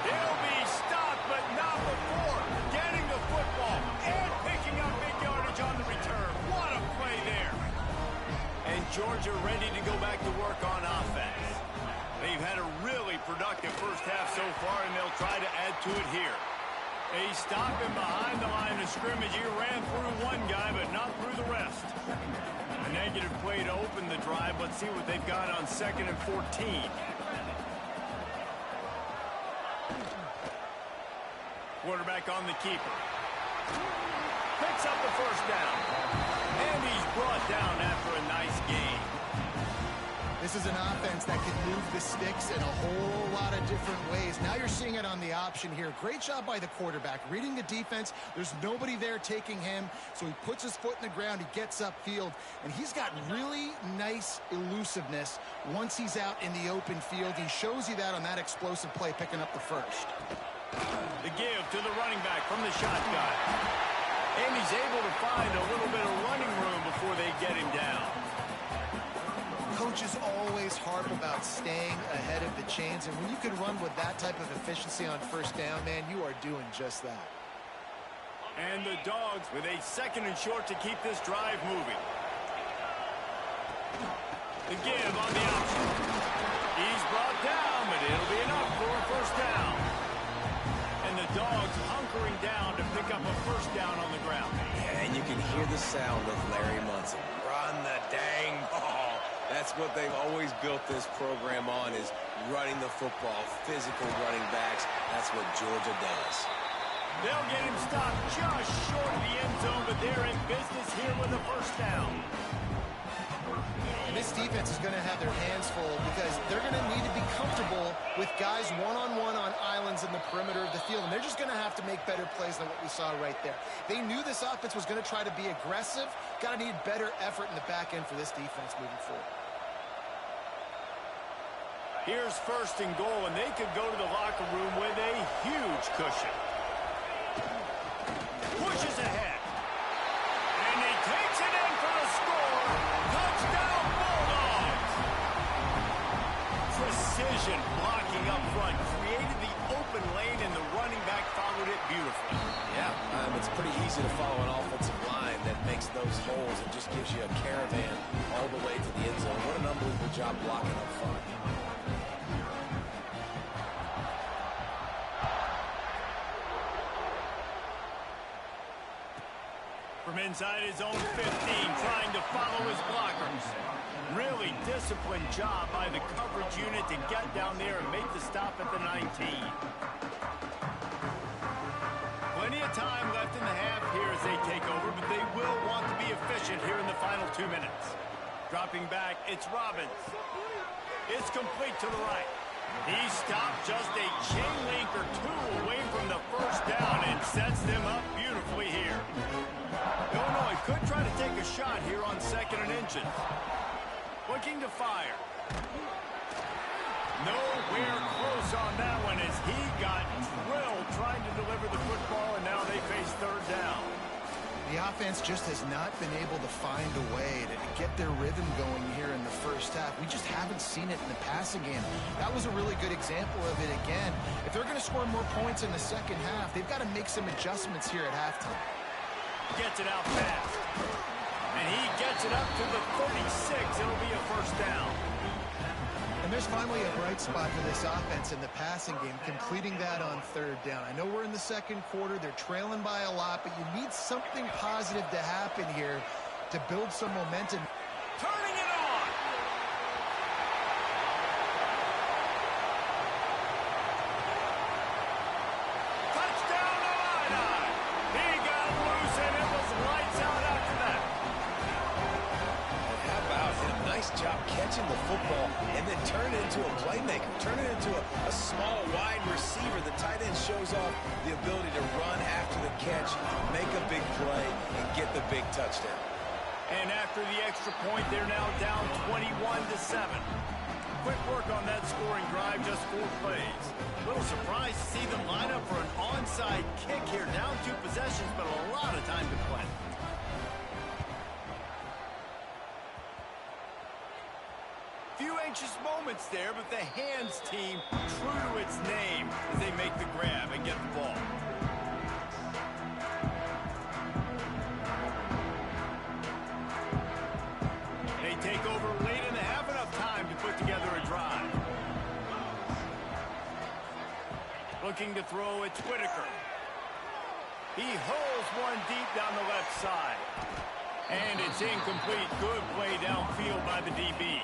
He'll be stopped, but not before getting the football and picking up big yardage on the return. What a play there. And Georgia ready to go back to work on offense. They've had a really productive first half so far, and they'll try to add to it here. They stop him behind the line of scrimmage. He ran through one guy, but not through the rest. A negative play to open the drive. Let's see what they've got on 2nd and 14. Quarterback on the keeper. Picks up the first down. And he's brought down after a nice gain. This is an offense that can move the sticks in a whole lot of different ways. Now you're seeing it on the option here. Great job by the quarterback. Reading the defense, there's nobody there taking him, so he puts his foot in the ground, he gets upfield, and he's got really nice elusiveness once he's out in the open field. He shows you that on that explosive play, picking up the first. The give to the running back from the shotgun. And he's able to find a little bit of running room before they get him down. Coaches always harp about staying ahead of the chains, and when you can run with that type of efficiency on first down, man, you are doing just that. And the Dogs with a 2nd and short to keep this drive moving. The give on the option. He's brought down, but it'll be enough for a first down. And the Dogs hunkering down to pick up a first down on the ground. Yeah, and you can hear the sound of Larry Munson. Run the dang ball. That's what they've always built this program on, is running the football, physical running backs. That's what Georgia does. They'll get him stopped just short of the end zone, but they're in business here with a first down. This defense is going to have their hands full because they're going to need to be comfortable with guys one-on-one on islands in the perimeter of the field, and they're just going to have to make better plays than what we saw right there. They knew this offense was going to try to be aggressive. Got to need better effort in the back end for this defense moving forward. Here's 1st and goal, and they could go to the locker room with a huge cushion. Pushes ahead. And he takes it in for the score. Touchdown, Bulldogs! Precision blocking up front. Created the open lane, and the running back followed it beautifully. Yeah, it's pretty easy to follow an offensive line that makes those holes and just gives you a caravan all the way to the end zone. What an unbelievable job blocking up front. From inside his own 15, trying to follow his blockers. Really disciplined job by the coverage unit to get down there and make the stop at the 19. Plenty of time left in the half here as they take over, but they will want to be efficient here in the final 2 minutes. Dropping back, it's Robbins. It's complete to the right. He stopped just a chain link or two away from the first down and sets them up beautifully here. Illinois could try to take a shot here on 2nd and inches. Looking to fire. Nowhere close on that one as he got drilled trying to deliver the football, and now they face 3rd down. The offense just has not been able to find a way to get their rhythm going here in the first half. We just haven't seen it in the passing game. That was a really good example of it again. If they're going to score more points in the second half, they've got to make some adjustments here at halftime. Gets it out fast. And he gets it up to the 36. It'll be a 1st down. And there's finally a bright spot for this offense in the passing game, completing that on 3rd down. I know we're in the 2nd quarter. They're trailing by a lot, but you need something positive to happen here to build some momentum. Turning it on. Touchdown Illini. He got loose, and it was lights out after that. How about him? Nice job catching the football and then turn it into a playmaker. Turn it into a small, wide receiver. The tight end shows off the ability to run after the catch, make a big play, and get the big touchdown. And after the extra point, they're now down 21-7. Quick work on that scoring drive, just 4 plays. A little surprised to see them line up for an onside kick here. Down 2 possessions, but a lot of time to play. Few anxious moments there, but the hands team true to its name as they make the grab and get the ball. They take over late in the half, enough time to put together a drive. Looking to throw, it's Whitaker. He hurls one deep down the left side. And it's incomplete. Good play downfield by the DB.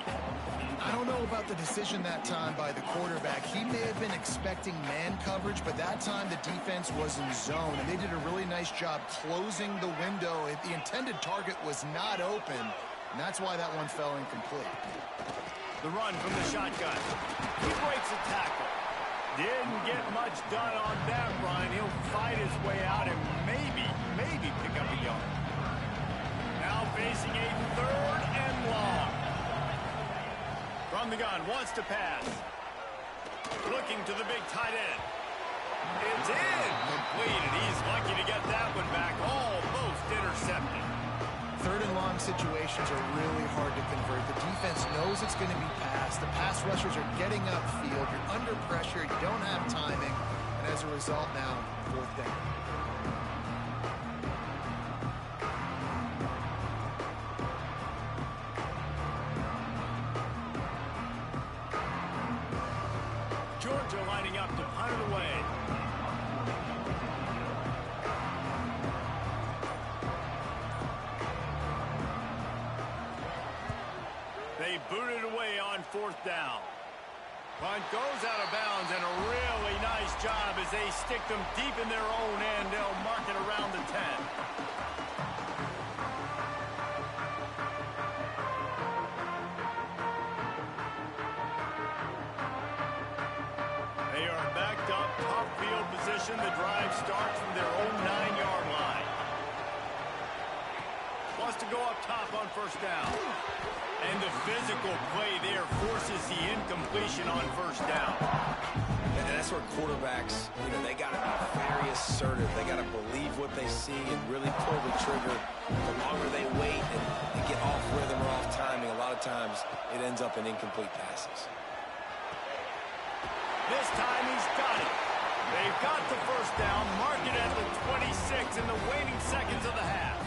I don't know about the decision that time by the quarterback. He may have been expecting man coverage, but that time the defense was in zone, and they did a really nice job closing the window. The intended target was not open, and that's why that one fell incomplete. The run from the shotgun. He breaks a tackle. Didn't get much done on that run. He'll fight his way out and maybe pick up a yard. Now facing a 3rd and long. From the gun, wants to pass. Looking to the big tight end. It's incomplete, and he's lucky to get that one back. Almost intercepted. 3rd and long situations are really hard to convert. The defense knows it's going to be passed. The pass rushers are getting upfield. You're under pressure. You don't have timing. And as a result now, 4th down. Georgia lining up to punt it away. They boot it away on 4th down. Punt goes out of bounds, and a really nice job as they stick them deep in their own end. They'll mark it around the 10. They are backed up, top field position. The drive starts from their own 9-yard line. Wants to go up top on 1st down. And the physical play there forces the incompletion on 1st down. And that's where quarterbacks, they got to be very assertive. They got to believe what they see and really pull the trigger. The longer they wait and get off rhythm or off timing, a lot of times it ends up in incomplete passes. This time he's got it. They've got the 1st down, mark it at the 26 in the waning seconds of the half.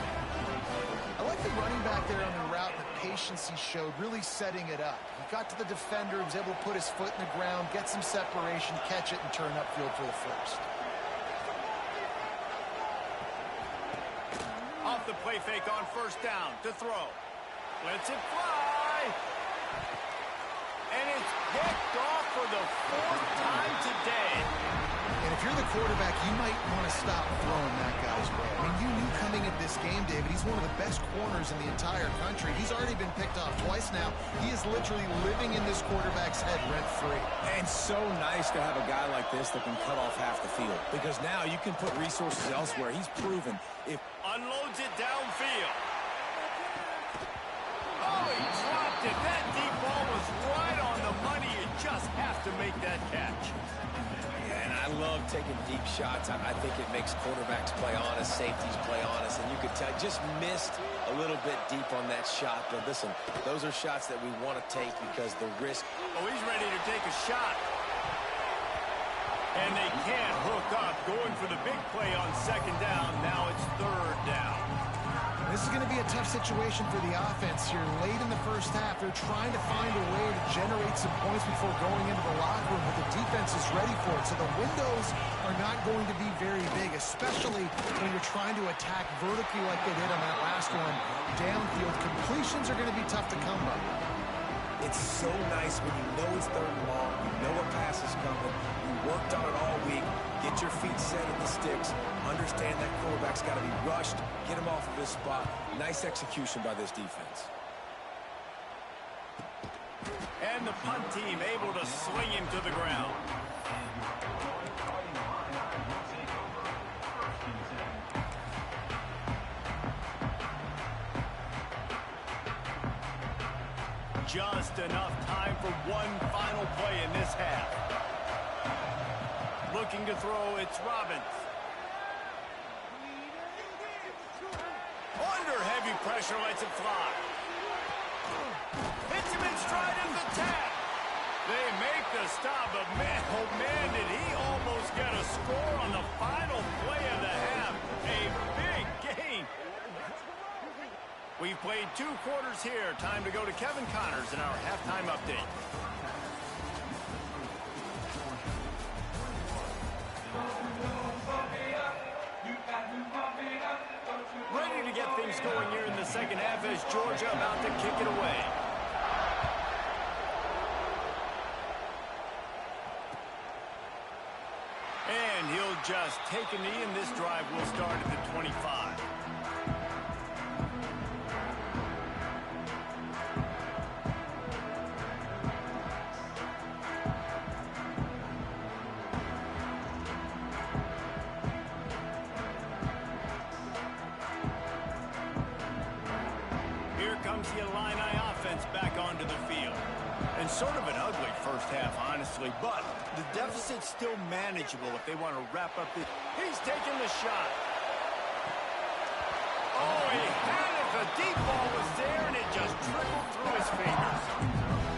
I like the running back there on the route and the patience he showed, really setting it up. He got to the defender, was able to put his foot in the ground, get some separation, catch it, and turn upfield for the 1st. Off the play fake on 1st down to throw. Lets it fly. And it's picked off for the 4th time today. And if you're the quarterback, you might want to stop throwing that guy's way. I mean, you knew coming into this game, David, he's one of the best corners in the entire country. He's already been picked off twice now. He is literally living in this quarterback's head rent-free. And so nice to have a guy like this that can cut off half the field, because now you can put resources elsewhere. He's proven if unloads it downfield. Oh, he dropped it. That deep ball was right on the money. You just have to make that catch. And I love taking deep shots. I think it makes quarterbacks play honest, safeties play honest, and you could tell just missed a little bit deep on that shot. But listen, those are shots that we want to take because the risk. Oh, he's ready to take a shot. And they can't hook up. Going for the big play on second down. Now it's third down. This is going to be a tough situation for the offense here. Late in the first half, they're trying to find a way to generate some points before going into the locker room, but the defense is ready for it. So the windows are not going to be very big, especially when you're trying to attack vertically like they did on that last one. Downfield completions are going to be tough to come by. It's so nice when you know it's third and long, you know a pass is coming, you worked on it all week, get your feet set at the sticks, understand that quarterback's got to be rushed, get him off of his spot. Nice execution by this defense. And the punt team able to swing him to the ground. Just enough time for one final play in this half. Looking to throw, it's Robbins. Under heavy pressure, lets it fly. Hits him in stride in the tap. They make the stop, but man, oh man, did he almost get a score on the final play of the half. A big gain. We've played 2 quarters here. Time to go to Kevin Connors in our halftime update. Ready to get things going here in the second half as Georgia about to kick it away. And he'll just take a knee, and this drive will start at the 25. The Illini offense back onto the field. And sort of an ugly first half, honestly, but the deficit's still manageable if they want to wrap up the... He's taking the shot. Oh, he had it. The deep ball was there, and it just trickled through his fingers.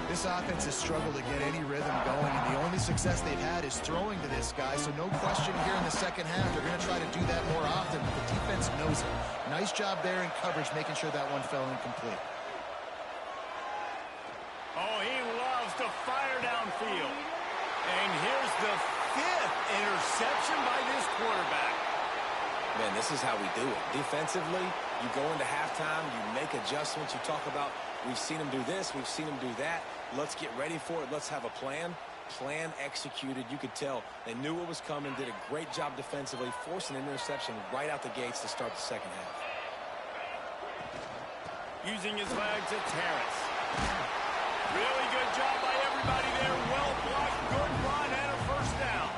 This offense has struggled to get any rhythm going, and the only success they've had is throwing to this guy, so no question here in the second half they're going to try to do that more often, but the defense knows it. Nice job there in coverage, making sure that one fell incomplete. Oh, he loves to fire downfield. And here's the 5th interception by this quarterback. Man, this is how we do it. Defensively, you go into halftime, you make adjustments, you talk about, we've seen him do this, we've seen him do that. Let's get ready for it. Let's have a plan. Plan executed. You could tell they knew what was coming, did a great job defensively, forcing an interception right out the gates to start the second half. Using his legs, it's Harris. Really good job by everybody there. Well blocked, good run, and a first down.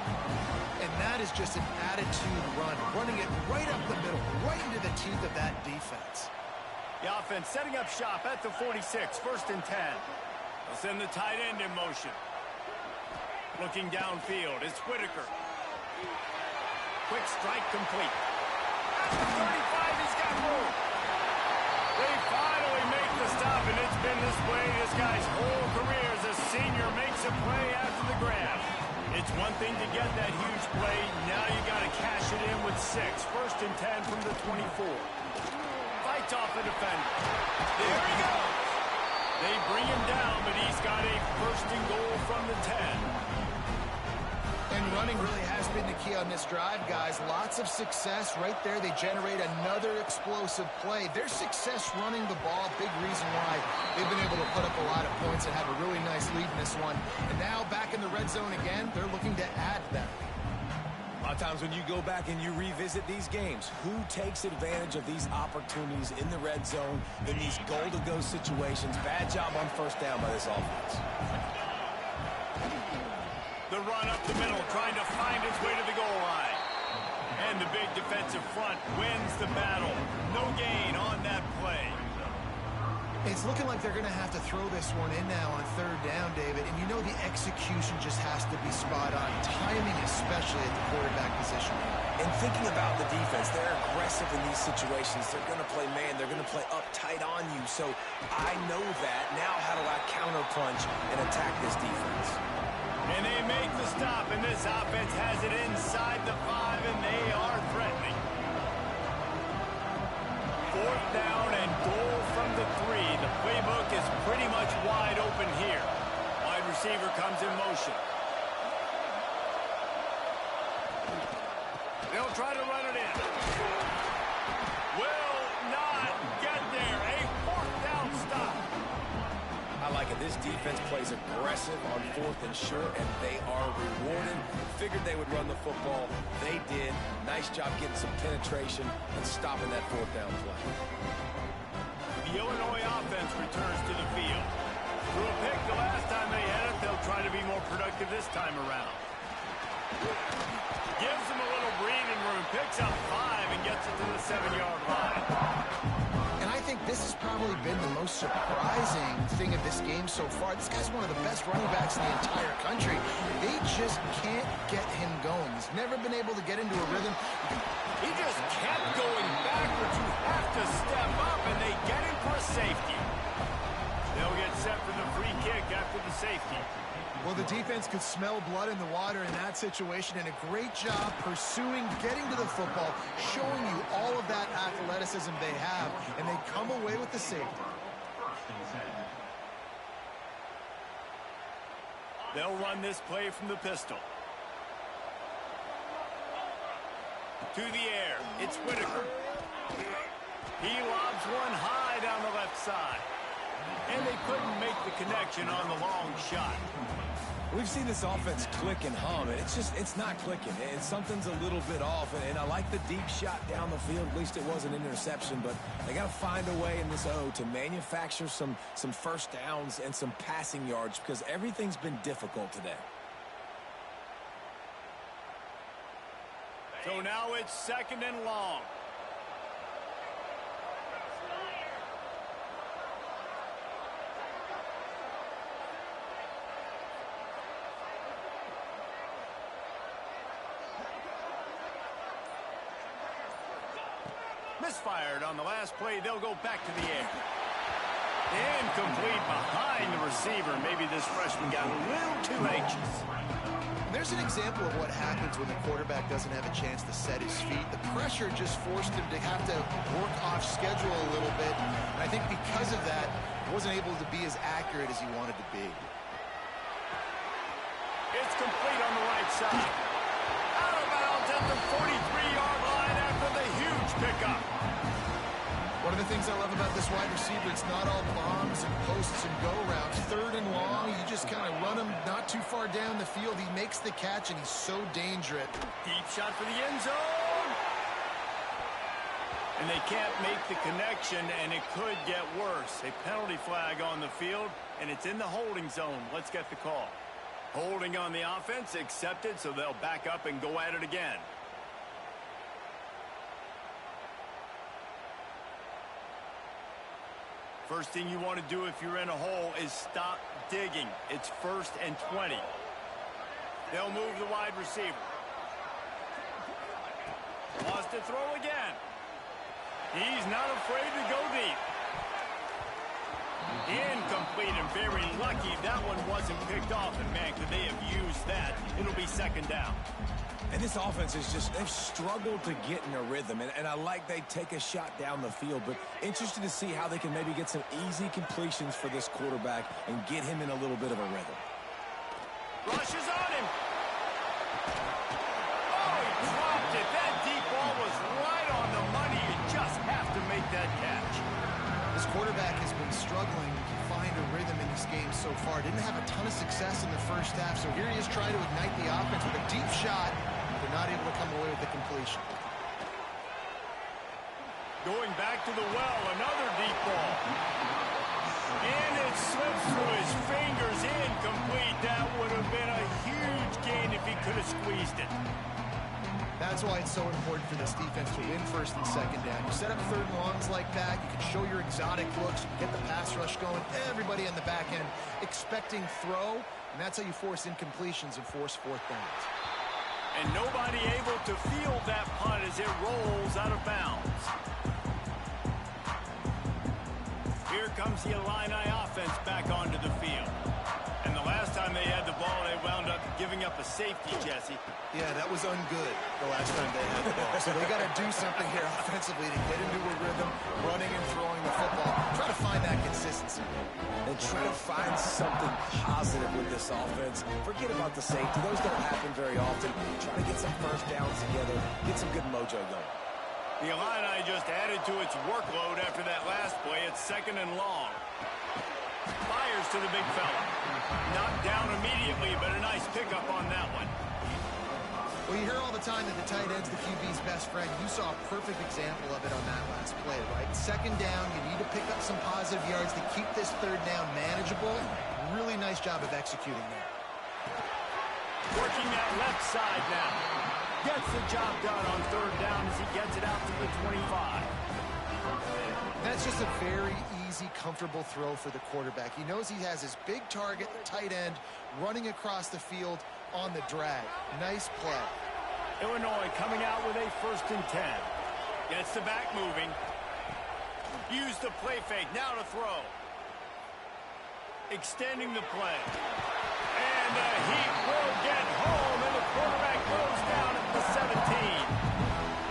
And that is just an attitude run, running it right up the middle, right into the teeth of that defense. The offense setting up shop at the 46, 1st and 10. They'll send the tight end in motion. Looking downfield, it's Whitaker. Quick strike complete. At the 35, he's got room. They finally make the stop, and it's been this way this guy's whole career as a senior makes a play after the grab. It's one thing to get that huge play. Now you got to cash it in with 6. 1st and 10 from the 24. Fights off a defender. There he goes. They bring him down, but he's got a 1st and goal from the 10. And running really has been the key on this drive, guys. Lots of success right there. They generate another explosive play. Their success running the ball, big reason why they've been able to put up a lot of points and have a really nice lead in this one. And now back in the red zone again, they're looking to add that. A lot of times when you go back and you revisit these games, who takes advantage of these opportunities in the red zone in these goal-to-go situations? Bad job on first down by this offense. The run up the middle, trying to find its way to the goal line. And the big defensive front wins the battle. No gain on that play. It's looking like they're going to have to throw this one in now on third down, David. And you know the execution just has to be spot on. Timing especially at the quarterback position. And thinking about the defense, they're aggressive in these situations. They're going to play man. They're going to play up tight on you. So I know that. Now how do I counterpunch and attack this defense? And they make the stop, and this offense has it inside the 5, and they are threatening. Fourth down and goal from the 3. The playbook is pretty much wide open here. Wide receiver comes in motion. They'll try to run it in. Will not get there. A fourth down stop. I like it. This defense plays aggressive on 4th and short, and they are rewarded. Figured they would run the football. They did. Nice job getting some penetration and stopping that 4th down play. The Illinois offense returns to the field. Threw a pick the last time they had it. They'll try to be more productive this time around. Gives them a little breathing room. Picks up 5 and gets it to the 7-yard line. And I think this has probably been the most surprising thing of this game so far. This guy's one of the best running backs in the entire country. They just can't get him going. He's never been able to get into a rhythm. He just kept going backwards. You have to step up, and they get him for a safety. They'll get set for the free kick after the safety. Well, the defense could smell blood in the water in that situation, and a great job pursuing, getting to the football, showing you all of that athleticism they have, and they come away with the safety. They'll run this play from the pistol. To the air, it's Whitaker. He lobs one high down the left side. And they couldn't make the connection on the long shot. We've seen this offense click and hum. It's not clicking. And something's a little bit off. And I like the deep shot down the field. At least it was an interception. But they got to find a way in this O to manufacture some first downs and some passing yards because everything's been difficult today. So now it's 2nd and long. Misfired on the last play. They'll go back to the air. Incomplete behind the receiver. Maybe this freshman got a little too anxious. There's an example of what happens when the quarterback doesn't have a chance to set his feet. The pressure just forced him to have to work off schedule a little bit. And I think because of that, he wasn't able to be as accurate as he wanted to be. It's complete on the right side. Out of bounds at the 43-yard line after the huge pickup. One of the things I love about this wide receiver, it's not all bombs and posts and go-routes. 3rd and long, you just kind of run him not too far down the field. He makes the catch, and he's so dangerous. Deep shot for the end zone. And they can't make the connection, and it could get worse. A penalty flag on the field, and it's in the holding zone. Let's get the call. Holding on the offense, accepted, so they'll back up and go at it again. First thing you want to do if you're in a hole is stop digging. It's 1st and 20. They'll move the wide receiver. Wants to throw again. He's not afraid to go deep. Incomplete and very lucky that one wasn't picked off. And man, could they have used that? It'll be 2nd down. And this offense is just, they've struggled to get in a rhythm. And I like they take a shot down the field, but interested to see how they can maybe get some easy completions for this quarterback and get him in a little bit of a rhythm. Rushes on him. Oh, he dropped it. That deep ball was right on the money. You just have to make that catch. This quarterback has been struggling to find a rhythm in this game so far. Didn't have a ton of success in the first half, so here he is trying to ignite the offense with a deep shot. The They're not able to come away with the completion. Going back to the well, another deep ball. And it slips through his fingers, incomplete. That would have been a huge gain if he could have squeezed it. That's why it's so important for this defense to win first and second down. You set up third and longs like that, you can show your exotic looks, you get the pass rush going, everybody in the back end expecting throw, and that's how you force incompletions and force fourth downs. And nobody able to field that punt as it rolls out of bounds. Here comes the Illini offense back onto the field. And the last time they had the ball, they wound up giving up a safety, Jesse. Yeah, that was ungood the last time they had the ball. So they got to do something here offensively to get into a rhythm, running and throwing the football. Try to find that consistency. And try to find something positive with this offense. Forget about the safety. Those don't happen very often. Try to get some first downs together. Get some good mojo going. The Illini just added to its workload after that last play. It's second and long. Fires to the big fella. Knocked down immediately, but a nice pickup on that one. Well, you hear all the time that the tight end's the QB's best friend. You saw a perfect example of it on that last play, right? Second down, you need to pick up some positive yards to keep this third down manageable. Really nice job of executing there. Working that left side now. Gets the job done on third down as he gets it out to the 25. That's just a very easy, comfortable throw for the quarterback. He knows he has his big target, the tight end, running across the field on the drag. Nice play. Illinois coming out with a first and 10. Gets the back moving. Use the play fake. Now to throw. Extending the play. And he will get home, and the quarterback goes down at the 17.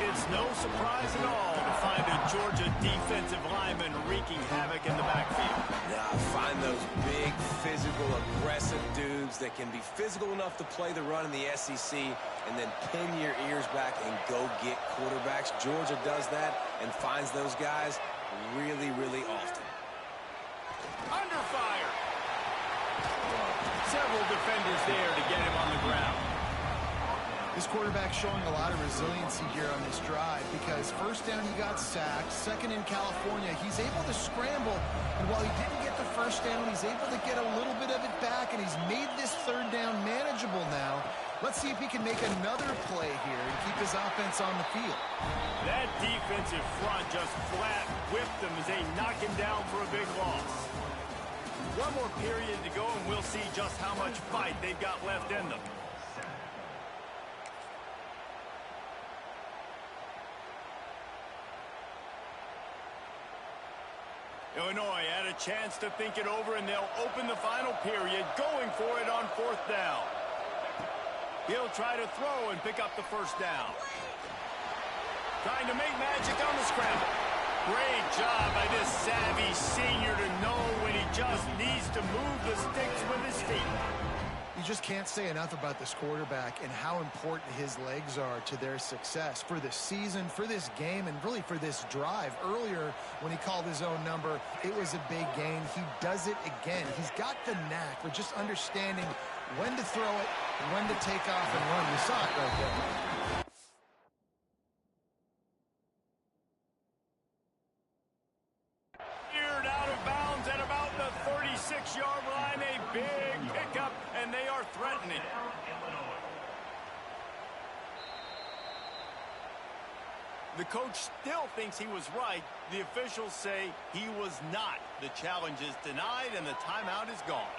It's no surprise at all to find a Georgia defensive lineman wreaking havoc in the backfield. Yeah, find those big, physical, aggressive dudes that can be physical enough to play the run in the SEC and then pin your ears back and go get quarterbacks. Georgia does that and finds those guys really, really often. Under fire. Several defenders there to get him on the ground. This quarterback showing a lot of resiliency here on this drive because first down he got sacked, second in California, he's able to scramble, and while he didn't get the first down, he's able to get a little bit of it back, and he's made this third down manageable now. Let's see if he can make another play here and keep his offense on the field. That defensive front just flat whipped them as they knock him down for a big loss. One more period to go, and we'll see just how much fight they've got left in them. Illinois had a chance to think it over, and they'll open the final period, going for it on fourth down. He'll try to throw and pick up the first down. Trying to make magic on the scramble. Great job by this savvy senior to know when he just needs to move the sticks with his feet. You just can't say enough about this quarterback and how important his legs are to their success for the season, for this game, and really for this drive. Earlier, when he called his own number, it was a big gain. He does it again. He's got the knack for just understanding when to throw it, when to take off and run. You saw it right there. Out of bounds at about the 36-yard line. A big pickup, and they are threatening. The coach still thinks he was right. The officials say he was not. The challenge is denied, and the timeout is gone.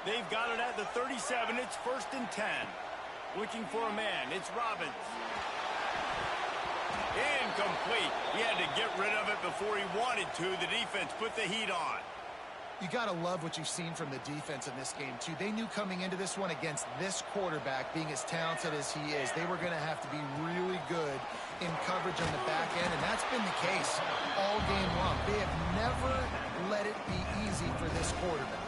They've got it at the 37. It's first and 10. Looking for a man. It's Robbins. Incomplete. He had to get rid of it before he wanted to. The defense put the heat on. You got to love what you've seen from the defense in this game, too. They knew coming into this one against this quarterback, being as talented as he is, they were going to have to be really good in coverage on the back end, and that's been the case all game long. They have never let it be easy for this quarterback.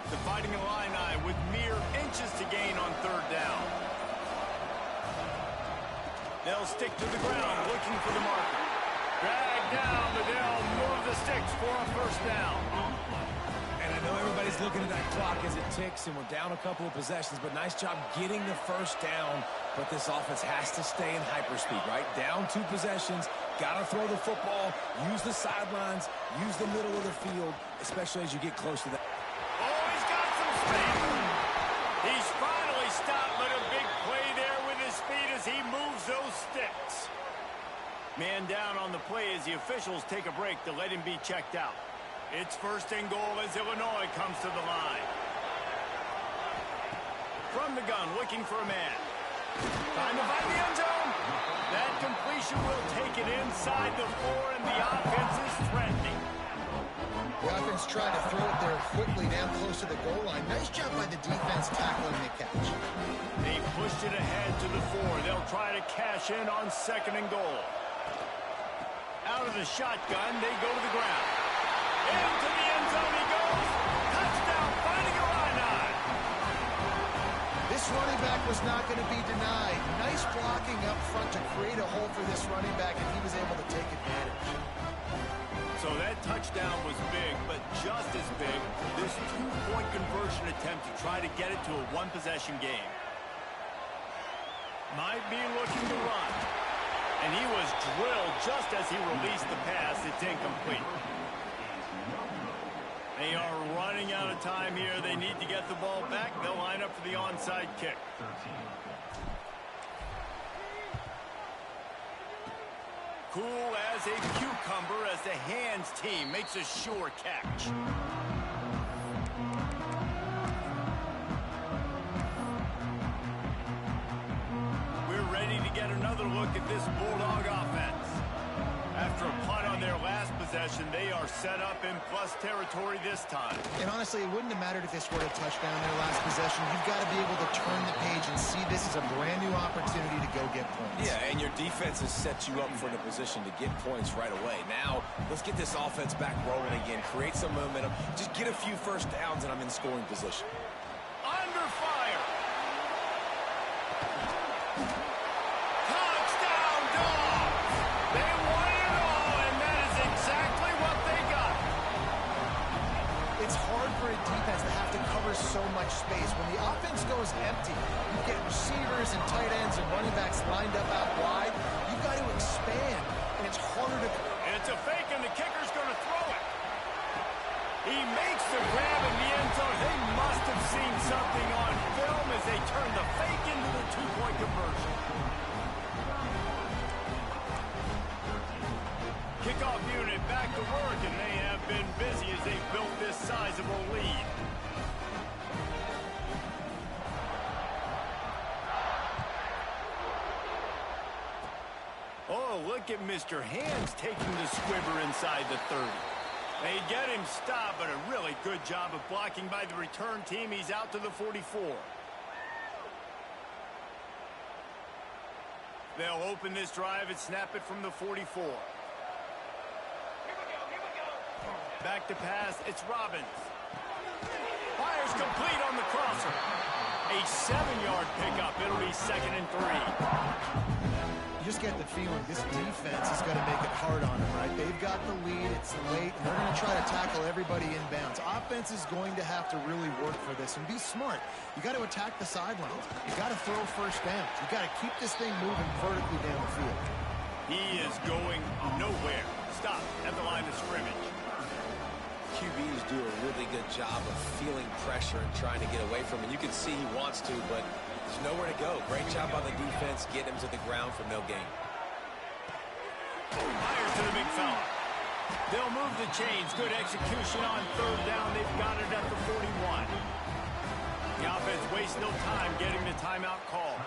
The Fighting Illini with mere inches to gain on third down. They'll stick to the ground, looking for the marker. Drag down, but they'll move the sticks for a first down. And a know everybody's looking at that clock as it ticks, and we're down a couple of possessions, but nice job getting the first down. But this offense has to stay in hyperspeed, right? Down 2 possessions, got to throw the football, use the sidelines, use the middle of the field, especially as you get close to that. Oh, he's got some speed. He's finally stopped with a big play there with his feet as he moves those sticks. Man down on the play as the officials take a break to let him be checked out. It's first and goal as Illinois comes to the line. From the gun, looking for a man. Time to find the end zone. That completion will take it inside the 4, and the offense is threatening. The offense tried to throw it there quickly down close to the goal line. Nice job by the defense tackling the catch. They pushed it ahead to the 4. They'll try to cash in on second and goal. Out of the shotgun, they go to the ground. Into the end zone he goes. Touchdown, finding a line. This running back was not going to be denied. Nice blocking up front to create a hole for this running back, and he was able to take advantage. So that touchdown was big, but just as big, this 2-point conversion attempt to try to get it to a 1-possession game. Might be looking to run. And he was drilled just as he released the pass. It's incomplete. They are running out of time here. They need to get the ball back. They'll line up for the onside kick. Cool as a cucumber as the hands team makes a sure catch. We're ready to get another look at this Bulldog offense. After a punt on their last possession, they are set up in plus territory this time. And honestly, it wouldn't have mattered if they scored a touchdown their last possession. You've got to be able to turn the page and see this as a brand new opportunity to go get points. Yeah, and your defense has set you up for the position to get points right away. Now, let's get this offense back rolling again. Create some momentum. Just get a few first downs, and I'm in scoring position. Under fire. Defense that have to cover so much space. When the offense goes empty, you get receivers and tight ends and running backs lined up out wide. You've got to expand, and it's harder to... It's a fake, and the kicker's going to throw it. He makes the grab in the end zone. They must have seen something on film as they turn the fake into the 2-point conversion. Kickoff unit back to work, and they have been busy as they built this sizable lead. Oh, look at Mr. Hands taking the squibber inside the 30. They get him stopped, but a really good job of blocking by the return team. He's out to the 44. They'll open this drive and snap it from the 44. Back to pass, it's Robbins. Fires complete on the crosser. A 7-yard pickup. It'll be 2nd and 3. You just get the feeling this defense is going to make it hard on them, right? They've got the lead, it's late, and they're going to try to tackle everybody inbounds. Offense is going to have to really work for this and be smart. You got to attack the sidelines. You got to throw first downs. You got to keep this thing moving vertically down the field. He is going nowhere. Stop at the line of scrimmage. QBs do a really good job of feeling pressure and trying to get away from it. You can see he wants to, but there's nowhere to go. Great job by the defense. Get him to the ground for no gain. Fires to the big fella. They'll move the chains. Good execution on 3rd down. They've got it at the 41. The offense wastes no time getting the timeout call.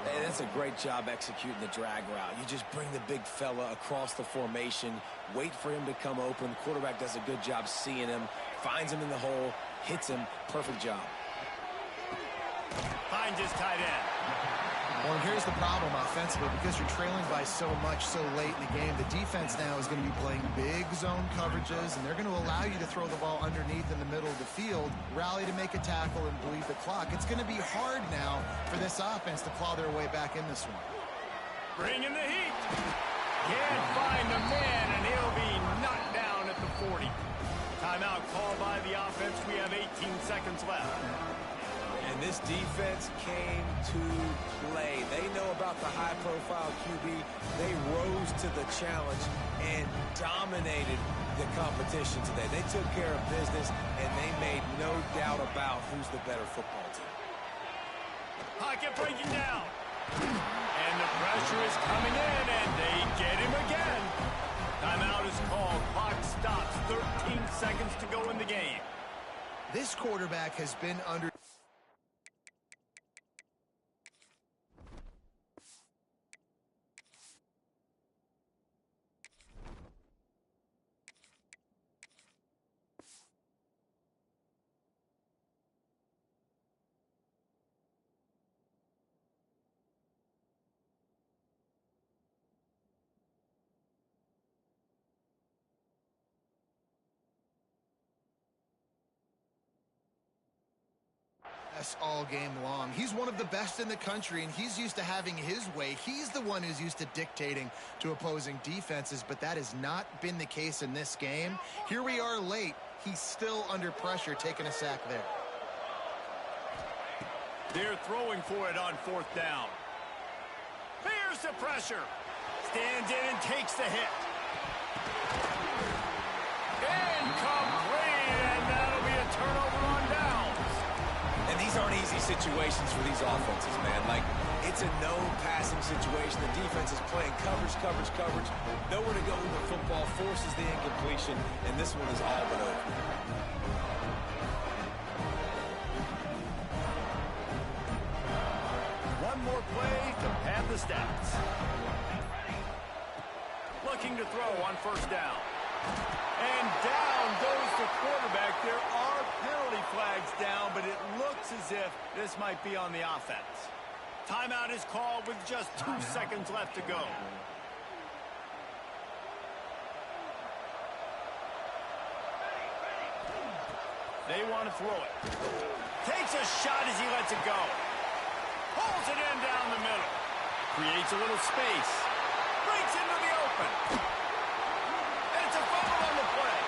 Hey, that's a great job executing the drag route. You just bring the big fella across the formation, wait for him to come open. The quarterback does a good job seeing him, finds him in the hole, hits him. Perfect job. Finds his tight end. Well, here's the problem offensively. Because you're trailing by so much so late in the game, the defense now is going to be playing big zone coverages, and they're going to allow you to throw the ball underneath in the middle of the field, rally to make a tackle, and bleed the clock. It's going to be hard now for this offense to claw their way back in this one. Bringing the heat. Can't find the man, and he'll be knocked down at the 40. Timeout called by the offense left. And this defense came to play. They know about the high-profile QB. They rose to the challenge and dominated the competition today. They took care of business, and they made no doubt about who's the better football team. Pocket breaking down. And the pressure is coming in, and they get him again. Timeout is called. Clock stops. 13 seconds to go in the game. This quarterback has been under... all game long. He's one of the best in the country, and he's used to having his way. He's the one who's used to dictating to opposing defenses, but that has not been the case in this game. Here we are late. He's still under pressure, taking a sack there. They're throwing for it on 4th down. Here's the pressure. Stands in and takes the hit. Incomplete, and that'll be a turnover on downs. And these aren't easy situations for these offenses, man. Like, it's a no passing situation. The defense is playing coverage. Nowhere to go with the football, forces the incompletion, and this one is all but over. One more play to pad the stats. Looking to throw on 1st down. And down goes the quarterback. There are penalty flags down, but it looks as if this might be on the offense. Timeout is called with just 2 seconds left to go. They want to throw it. Takes a shot as he lets it go. Pulls it in down the middle. Creates a little space. Breaks into the open. And it's a fumble on the play.